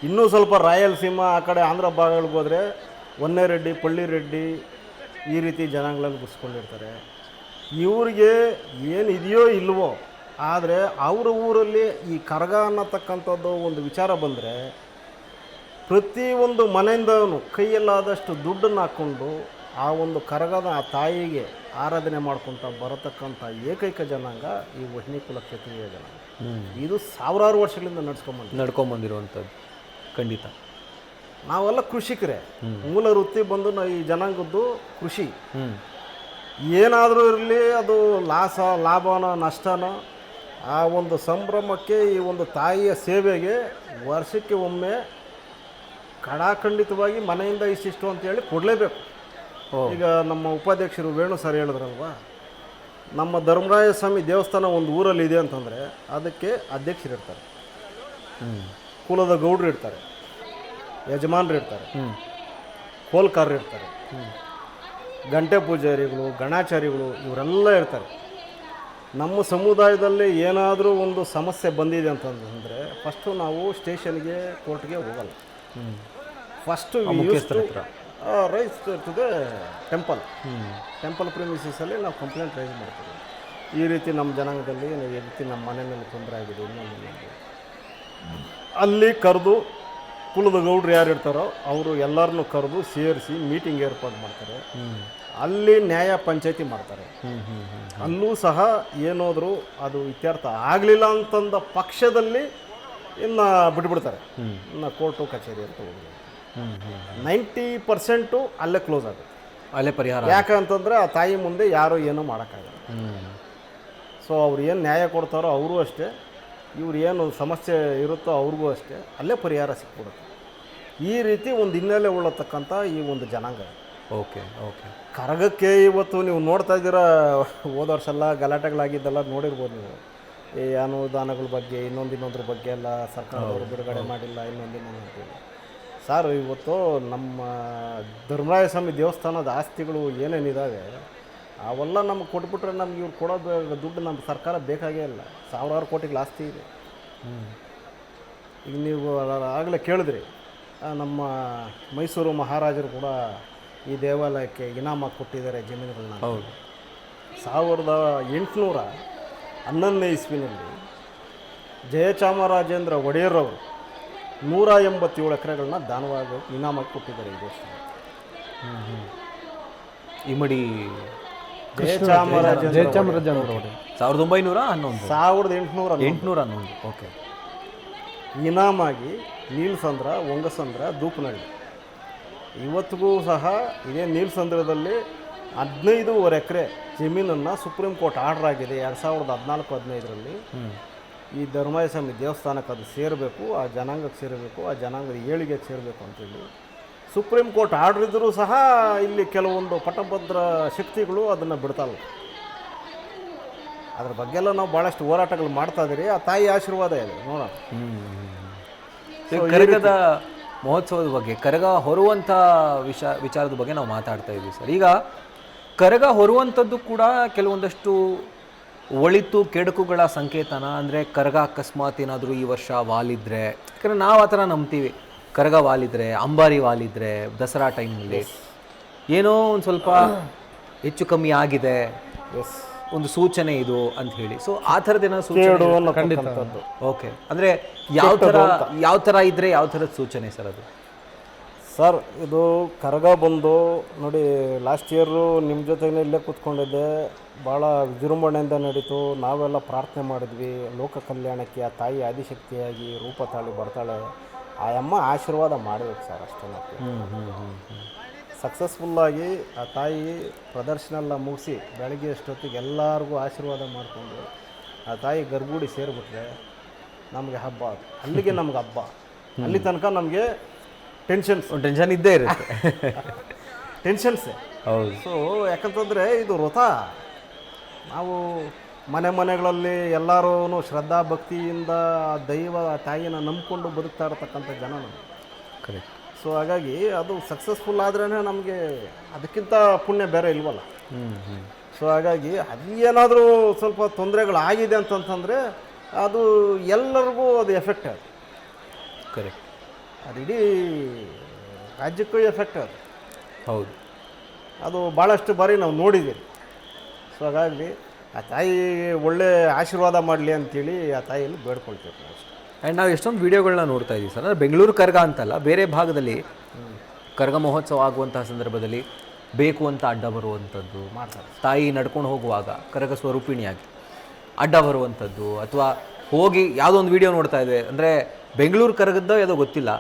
[SPEAKER 1] ಇನ್ನೂ ಸ್ವಲ್ಪ ರಾಯಲಸೀಮಾ ಆ ಕಡೆ ಆಂಧ್ರ ಭಾಗಗಳಿಗೆ ಹೋದರೆ ಹೊನ್ನೆರೆಡ್ಡಿ, ಪಳ್ಳಿ ರೆಡ್ಡಿ, ಈ ರೀತಿ ಜನಾಂಗಗಳಲ್ಲಿ ಗುರ್ಸ್ಕೊಂಡಿರ್ತಾರೆ. ಇವ್ರಿಗೆ ಏನಿದೆಯೋ ಇಲ್ವೋ, ಆದರೆ ಅವರ ಊರಲ್ಲಿ ಈ ಕರಗ ಅನ್ನತಕ್ಕಂಥದ್ದು ಒಂದು ವಿಚಾರ ಬಂದರೆ ಪ್ರತಿಯೊಂದು ಮನೆಯಿಂದನೂ ಕೈಯಲ್ಲಾದಷ್ಟು ದುಡ್ಡನ್ನು ಹಾಕ್ಕೊಂಡು ಆ ಒಂದು ಕರಗದ ಆ ತಾಯಿಗೆ ಆರಾಧನೆ ಮಾಡ್ಕೊತ ಬರತಕ್ಕಂಥ ಏಕೈಕ ಜನಾಂಗ ಈ ವಹಿನಿ ಕುಲ ಕ್ಷತ್ರಿಯ ಜನಾಂಗ. ಇದು ಸಾವಿರಾರು ವರ್ಷಗಳಿಂದ ನಡ್ಕೊಂಬಂದಿರುವಂಥದ್ದು.
[SPEAKER 2] ಖಂಡಿತ.
[SPEAKER 1] ನಾವೆಲ್ಲ ಕೃಷಿಕರೇ, ಮೂಲ ವೃತ್ತಿ ಬಂದು ಈ ಜನಾಂಗದ್ದು ಕೃಷಿ. ಏನಾದರೂ ಇರಲಿ, ಅದು ಲಾಭನೋ ನಷ್ಟನೋ, ಆ ಒಂದು ಸಂಭ್ರಮಕ್ಕೆ, ಈ ಒಂದು ತಾಯಿಯ ಸೇವೆಗೆ ವರ್ಷಕ್ಕೆ ಒಮ್ಮೆ ಕಡಾಖಂಡಿತವಾಗಿ ಮನೆಯಿಂದ ಇಷ್ಟಿಷ್ಟು ಅಂತೇಳಿ ಕೊಡಲೇಬೇಕು. ಈಗ ನಮ್ಮ ಉಪಾಧ್ಯಕ್ಷರು ವೇಣು ಸರ್ ಹೇಳಿದ್ರಲ್ವ, ನಮ್ಮ ಧರ್ಮರಾಯ ಸ್ವಾಮಿ ದೇವಸ್ಥಾನ ಒಂದು ಊರಲ್ಲಿ ಇದೆ ಅಂತಂದರೆ ಅದಕ್ಕೆ ಅಧ್ಯಕ್ಷರು ಇರ್ತಾರೆ, ಕುಲದ ಗೌಡ್ರು ಇರ್ತಾರೆ, ಯಜಮಾನರು ಇರ್ತಾರೆ, ಕೋಲ್ಕಾರರು ಇರ್ತಾರೆ, ಗಂಟೆ ಪೂಜಾರಿಗಳು, ಗಣಾಚಾರಿಗಳು ಇವರೆಲ್ಲ ಇರ್ತಾರೆ. ನಮ್ಮ ಸಮುದಾಯದಲ್ಲಿ ಏನಾದರೂ ಒಂದು ಸಮಸ್ಯೆ ಬಂದಿದೆ ಅಂತಂದರೆ ಫಸ್ಟು ನಾವು ಸ್ಟೇಷನ್ಗೆ, ಕೋರ್ಟ್ಗೆ ಹೋಗಲ್ಲ. First rise to the temple ಪ್ರಿಮಿಸಸಲ್ಲಿ ನಾವು ಕಂಪ್ಲೇಂಟ್ ರೈಸ್ ಮಾಡ್ತೀವಿ. ಈ ರೀತಿ ನಮ್ಮ ಜನಾಂಗದಲ್ಲಿ ಈ ರೀತಿ ನಮ್ಮ ಮನೆ ಮೇಲೆ ತೊಂದರೆ ಆಗಿದೆ, ಇನ್ನೊಂದು ಅಲ್ಲಿ ಕರೆದು ಕುಲದ ಗೌಡ್ರು ಯಾರು ಇರ್ತಾರೋ ಅವರು ಎಲ್ಲರನ್ನೂ ಕರೆದು ಸೇರಿಸಿ ಮೀಟಿಂಗ್ ಏರ್ಪಾಡು ಮಾಡ್ತಾರೆ. ಅಲ್ಲಿ ನ್ಯಾಯ ಪಂಚಾಯತಿ ಮಾಡ್ತಾರೆ. ಅಲ್ಲೂ ಸಹ ಏನಾದರೂ ಅದು ಇತ್ಯರ್ಥ ಆಗಲಿಲ್ಲ ಅಂತಂದ ಪಕ್ಷದಲ್ಲಿ ಇನ್ನು ಬಿಟ್ಬಿಡ್ತಾರೆ, ಇನ್ನು ಕೋರ್ಟು ಕಚೇರಿ ಅಂತ ಹೋಗಿ 90% ಅಲ್ಲೇ ಕ್ಲೋಸ್ ಆಗುತ್ತೆ,
[SPEAKER 2] ಅಲ್ಲೇ ಪರಿಹಾರ.
[SPEAKER 1] ಯಾಕಂತಂದರೆ ಆ ತಾಯಿ ಮುಂದೆ ಯಾರೂ ಏನೂ ಮಾಡೋಕ್ಕಾಗಲ್ಲ. ಸೊ ಅವ್ರು ಏನು ನ್ಯಾಯ ಕೊಡ್ತಾರೋ ಅವರು ಅಷ್ಟೇ, ಇವ್ರು ಏನು ಸಮಸ್ಯೆ ಇರುತ್ತೋ ಅವ್ರಿಗೂ ಅಷ್ಟೇ, ಅಲ್ಲೇ ಪರಿಹಾರ ಸಿಕ್ಬಿಡುತ್ತೆ. ಈ ರೀತಿ ಒಂದು ಹಿನ್ನೆಲೆ ಉಳ್ಳತಕ್ಕಂಥ ಈ ಒಂದು ಜನಾಂಗ.
[SPEAKER 2] ಓಕೆ.
[SPEAKER 1] ಕರಗಕ್ಕೆ ಇವತ್ತು ನೀವು ನೋಡ್ತಾ ಇದ್ದೀರಾ, ಹೋದ ವರ್ಷ ಎಲ್ಲ ಗಲಾಟೆಗಳಾಗಿದ್ದೆಲ್ಲ ನೋಡಿರ್ಬೋದು ನೀವು. ಈ ಅನುದಾನಗಳ ಬಗ್ಗೆ ಇನ್ನೊಂದ್ರ ಬಗ್ಗೆ ಎಲ್ಲ ಸರ್ಕಾರದವರು ಬಿಡುಗಡೆ ಮಾಡಿಲ್ಲ, ಇನ್ನೊಂದು. ಸರ್, ಇವತ್ತು ನಮ್ಮ ಧರ್ಮರಾಯ ಸ್ವಾಮಿ ದೇವಸ್ಥಾನದ ಆಸ್ತಿಗಳು ಏನೇನಿದ್ದಾವೆ ಅವೆಲ್ಲ ನಮ್ಗೆ ಕೊಟ್ಬಿಟ್ರೆ ನಮ್ಗೆ ಇವ್ರು ಕೊಡೋದು ದುಡ್ಡು ನಮ್ಮ ಸರ್ಕಾರ ಬೇಕಾಗೇ ಇಲ್ಲ. ಸಾವಿರಾರು ಕೋಟಿಗಳ ಆಸ್ತಿ ಇದೆ. ಈಗ ನೀವು ಆಗಲೇ ಕೇಳಿದ್ರಿ, ನಮ್ಮ ಮೈಸೂರು ಮಹಾರಾಜರು ಕೂಡ ಈ ದೇವಾಲಯಕ್ಕೆ ಇನಾಮ ಕೊಟ್ಟಿದ್ದಾರೆ ಜಮೀನುಗಳನ್ನ.
[SPEAKER 2] ಹೌದು.
[SPEAKER 1] 1811ನೇ ಇಸ್ವಿನಲ್ಲಿ ಜಯಚಾಮರಾಜೇಂದ್ರ ಒಡೆಯರವರು 187 ಎಕರೆಗಳನ್ನ ದಾನವಾಗಿ ಇನಾಮಕ್ಕೆ ಕೊಟ್ಟಿದ್ದಾರೆ ಈ ದೇವಸ್ಥಾನ.
[SPEAKER 2] ಇಮ್ಮಡಿ
[SPEAKER 1] ಜಯಚಾಮರಾಜೇಂದ್ರ
[SPEAKER 2] 1811. ಓಕೆ.
[SPEAKER 1] ಇನಾಮಾಗಿ ನೀಲಸಂದ್ರ, ಒಂಗಸಂದ್ರ, ದೂಪನಹಳ್ಳಿ ಇವತ್ತಿಗೂ ಸಹ ಇದೇ ನೀಲಸಂದ್ರದಲ್ಲಿ 15.5 ಎಕರೆ ಜಮೀನನ್ನು ಸುಪ್ರೀಂ ಕೋರ್ಟ್ ಆರ್ಡರ್ ಆಗಿದೆ 2014-15ರಲ್ಲಿ. ಈ ಧರ್ಮರಾಯ ಸ್ವಾಮಿ ದೇವಸ್ಥಾನಕ್ಕೆ ಅದು ಸೇರಬೇಕು, ಆ ಜನಾಂಗಕ್ಕೆ ಸೇರಬೇಕು, ಆ ಜನಾಂಗದ ಏಳಿಗೆಗೆ ಸೇರಬೇಕು ಅಂತೇಳಿ ಸುಪ್ರೀಂ ಕೋರ್ಟ್ ಆರ್ಡರ್ ಇದ್ದರೂ ಸಹ ಇಲ್ಲಿ ಕೆಲವೊಂದು ಪಟ್ಟಭದ್ರ ಶಕ್ತಿಗಳು ಅದನ್ನು ಬಿಡ್ತಲ್ಲ. ಅದ್ರ ಬಗ್ಗೆ ಎಲ್ಲ ನಾವು ಭಾಳಷ್ಟು ಹೋರಾಟಗಳು ಮಾಡ್ತಾ ಇದ್ದೀರಿ. ಆ ತಾಯಿ ಆಶೀರ್ವಾದ ಇದೆ ನೋಡೋಣ.
[SPEAKER 2] ಕರಗದ ಮಹೋತ್ಸವದ ಬಗ್ಗೆ, ಕರಗ ಹೊರುವಂಥ ವಿಚಾರದ ಬಗ್ಗೆ ನಾವು ಮಾತಾಡ್ತಾ ಇದ್ವಿ ಸರ್. ಈಗ ಕರಗ ಹೊರುವಂಥದ್ದು ಕೂಡ ಕೆಲವೊಂದಷ್ಟು ಒಳಿತು ಕೆಡುಕುಗಳ ಸಂಕೇತನ. ಅಂದರೆ ಕರಗ ಅಕಸ್ಮಾತ್ ಏನಾದರೂ ಈ ವರ್ಷ ವಾಲಿದ್ರೆ, ಯಾಕಂದರೆ ನಾವು ಆ ಥರ ನಂಬ್ತೀವಿ, ಕರಗ ವಾಲಿದ್ರೆ, ಅಂಬಾರಿ ವಾಲಿದ್ರೆ ದಸರಾ ಟೈಮ್ನಲ್ಲಿ ಏನೋ ಒಂದು ಸ್ವಲ್ಪ ಹೆಚ್ಚು ಕಮ್ಮಿ ಆಗಿದೆ, ಒಂದು ಸೂಚನೆ ಇದು ಅಂತ ಹೇಳಿ. ಸೊ ಆ ಥರದ್ದೇನೋ ಸೂಚನೆ
[SPEAKER 1] ಖಂಡಿತ.
[SPEAKER 2] ಓಕೆ. ಅಂದರೆ ಯಾವ ಥರ ಇದ್ದರೆ ಯಾವ ಥರದ ಸೂಚನೆ ಸರ್ ಅದು?
[SPEAKER 1] ಸರ್, ಇದು ಕರಗ ಬಂದು ನೋಡಿ, ಲಾಸ್ಟ್ ಇಯರು ನಿಮ್ಮ ಜೊತೆನೇ ಇಲ್ಲೇ ಕೂತ್ಕೊಂಡಿದ್ದೆ, ಭಾಳ ವಿಜೃಂಭಣೆಯಿಂದ ನಡೀತು. ನಾವೆಲ್ಲ ಪ್ರಾರ್ಥನೆ ಮಾಡಿದ್ವಿ, ಲೋಕ ಕಲ್ಯಾಣಕ್ಕೆ ಆ ತಾಯಿ ಆದಿಶಕ್ತಿಯಾಗಿ ರೂಪ ತಾಳಿ ಬರ್ತಾಳೆ, ಆ ಅಮ್ಮ ಆಶೀರ್ವಾದ ಮಾಡಬೇಕು ಸರ್, ಅಷ್ಟೇ. ಸಕ್ಸಸ್ಫುಲ್ಲಾಗಿ ಆ ತಾಯಿ ಪ್ರದರ್ಶನ ಎಲ್ಲ ಮುಗಿಸಿ ಬೆಳಗ್ಗೆ ಅಷ್ಟೊತ್ತಿಗೆ ಎಲ್ಲರಿಗೂ ಆಶೀರ್ವಾದ ಮಾಡಿಕೊಂಡು ಆ ತಾಯಿ ಗರ್ಭಗುಡಿ ಸೇರಿಬಿಟ್ರೆ ನಮಗೆ ಹಬ್ಬ. ಅಲ್ಲಿಗೆ ನಮ್ಗೆ ಹಬ್ಬ. ಅಲ್ಲಿ ತನಕ ನಮಗೆ ಟೆನ್ಷನ್
[SPEAKER 2] ಇದ್ದೇ ಇರುತ್ತೆ.
[SPEAKER 1] ಟೆನ್ಷನ್ಸೇ.
[SPEAKER 2] ಹೌದು.
[SPEAKER 1] ಸೊ ಯಾಕಂತಂದರೆ ಇದು ವ್ರತ. ನಾವು ಮನೆಗಳಲ್ಲಿ ಎಲ್ಲರೂ ಶ್ರದ್ಧಾ ಭಕ್ತಿಯಿಂದ ದೈವ ತಾಯಿನ ನಂಬಿಕೊಂಡು ಬದುಕ್ತಾ ಇರತಕ್ಕಂಥ ಜನ ನಾವು.
[SPEAKER 2] ಕರೆಕ್ಟ್.
[SPEAKER 1] ಸೊ ಹಾಗಾಗಿ ಅದು ಸಕ್ಸಸ್ಫುಲ್ ಆದ್ರೇ ನಮಗೆ ಅದಕ್ಕಿಂತ ಪುಣ್ಯ ಬೇರೆ ಇಲ್ವಲ್ಲ. ಸೊ ಹಾಗಾಗಿ ಅದು ಏನಾದರೂ ಸ್ವಲ್ಪ ತೊಂದರೆಗಳಾಗಿದೆ ಅಂತಂತಂದರೆ ಅದು ಎಲ್ಲರಿಗೂ ಅದು ಎಫೆಕ್ಟ್ ಅದು.
[SPEAKER 2] ಕರೆಕ್ಟ್.
[SPEAKER 1] ಅದು ಇಡೀ ರಾಜ್ಯಕ್ಕೂ ಎಫೆಕ್ಟ್ ಅದು.
[SPEAKER 2] ಹೌದು.
[SPEAKER 1] ಅದು ಭಾಳಷ್ಟು ಬಾರಿ ನಾವು ನೋಡಿದ್ದೀವಿ. ಸೊ ಹಾಗಾಗಿ ಆ ತಾಯಿ ಒಳ್ಳೆ ಆಶೀರ್ವಾದ ಮಾಡಲಿ ಅಂತೇಳಿ ಆ ತಾಯಿಯಲ್ಲಿ ಬೇಡ್ಕೊಳ್ತೀವಿ ಅಷ್ಟೇ.
[SPEAKER 2] ಆ್ಯಂಡ್ ನಾವು ಎಷ್ಟೊಂದು ವೀಡಿಯೋಗಳನ್ನ ನೋಡ್ತಾ ಇದ್ದೀವಿ ಸರ್. ಅಂದರೆ ಬೆಂಗಳೂರು ಕರಗ ಅಂತಲ್ಲ, ಬೇರೆ ಭಾಗದಲ್ಲಿ ಕರಗ ಮಹೋತ್ಸವ ಆಗುವಂತಹ ಸಂದರ್ಭದಲ್ಲಿ ಬೇಕು ಅಂತ ಅಡ್ಡ ಬರುವಂಥದ್ದು ಮಾಡ್ತಾರೆ. ತಾಯಿ ನಡ್ಕೊಂಡು ಹೋಗುವಾಗ ಕರಗ ಸ್ವರೂಪಿಣಿಯಾಗಿ ಅಡ್ಡ ಬರುವಂಥದ್ದು, ಅಥವಾ ಹೋಗಿ ಯಾವುದೋ ಒಂದು ವೀಡಿಯೋ ನೋಡ್ತಾ ಇದೆ, ಅಂದರೆ ಬೆಂಗಳೂರು ಕರಗದ್ದೋ ಯಾವುದೋ ಗೊತ್ತಿಲ್ಲ,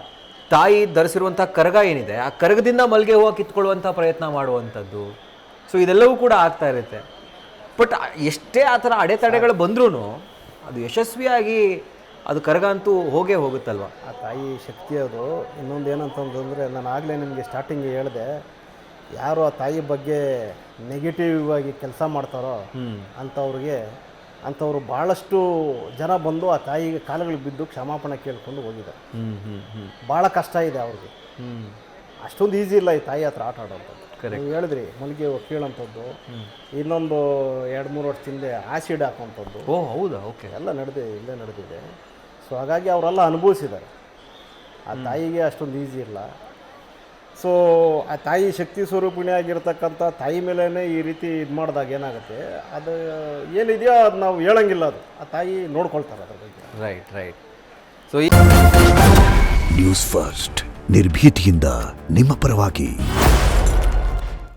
[SPEAKER 2] ತಾಯಿ ಧರಿಸಿರುವಂಥ ಕರಗ ಏನಿದೆ ಆ ಕರಗದಿಂದ ಮಲ್ಲಿಗೆ ಹೂವು ಕಿತ್ಕೊಳ್ಳುವಂಥ ಪ್ರಯತ್ನ ಮಾಡುವಂಥದ್ದು. ಸೊ ಇದೆಲ್ಲವೂ ಕೂಡ ಆಗ್ತಾ ಇರುತ್ತೆ. ಬಟ್ ಎಷ್ಟೇ ಆ ಥರ ಅಡೆತಡೆಗಳು ಬಂದ್ರೂ ಅದು ಯಶಸ್ವಿಯಾಗಿ ಅದು ಕರಗ ಅಂತೂ ಹೋಗೇ ಹೋಗುತ್ತಲ್ವ.
[SPEAKER 1] ಆ ತಾಯಿ ಶಕ್ತಿ ಅದು. ಇನ್ನೊಂದು ಏನಂತಂದರೆ, ನಾನು ಆಗಲೇ ನಿಮಗೆ ಸ್ಟಾರ್ಟಿಂಗ್ ಹೇಳಿದೆ, ಯಾರು ಆ ತಾಯಿ ಬಗ್ಗೆ ನೆಗೆಟಿವ್ ಆಗಿ ಕೆಲಸ ಮಾಡ್ತಾರೋ ಅಂಥವ್ರು ಭಾಳಷ್ಟು ಜನ ಬಂದು ಆ ತಾಯಿಗೆ ಕಾಲುಗಳಿಗೆ ಬಿದ್ದು ಕ್ಷಮಾಪಣೆ ಕೇಳ್ಕೊಂಡು ಹೋಗಿದ್ದಾರೆ. ಭಾಳ ಕಷ್ಟ ಇದೆ ಅವ್ರಿಗೆ. ಅಷ್ಟೊಂದು ಈಸಿ ಇಲ್ಲ ಈ ತಾಯಿ ಹತ್ರ ಆಟ ಆಡೋಂಥದ್ದು. ನೀವು ಹೇಳಿದ್ರಿ ಮಲ್ಲಿಗೆ ಹೂವು ಕೀಳೋಂಥದ್ದು, ಇನ್ನೊಂದು 2-3 ವರ್ಷದ ಹಿಂದೆ ಆ್ಯಸಿಡ್ ಹಾಕೋಂಥದ್ದು.
[SPEAKER 2] ಓ ಹೌದಾ? ಓಕೆ.
[SPEAKER 1] ಎಲ್ಲ ಇಲ್ಲೇ ನಡೆದಿದೆ. ಸೊ ಹಾಗಾಗಿ ಅವರೆಲ್ಲ ಅನುಭವಿಸಿದ್ದಾರೆ. ಆ ತಾಯಿಗೆ ಅಷ್ಟೊಂದು ಈಸಿ ಇಲ್ಲ. ಸೊ ಆ ತಾಯಿ ಶಕ್ತಿ ಸ್ವರೂಪಿಣಿಯಾಗಿರ್ತಕ್ಕಂಥ ತಾಯಿ ಮೇಲೇ ಈ ರೀತಿ ಇದು ಮಾಡಿದಾಗ ಏನಾಗುತ್ತೆ, ಅದು ಏನಿದೆಯೋ ಅದು ನಾವು ಹೇಳಂಗಿಲ್ಲ. ಅದು ಆ ತಾಯಿ ನೋಡ್ಕೊಳ್ತಾರೆ ಅದ್ರ ಬಗ್ಗೆ.
[SPEAKER 2] ರೈಟ್. ಸೊ
[SPEAKER 4] ನ್ಯೂಸ್ ಫಸ್ಟ್ ನಿರ್ಭೀತಿಯಿಂದ ನಿಮ್ಮ ಪರವಾಗಿ.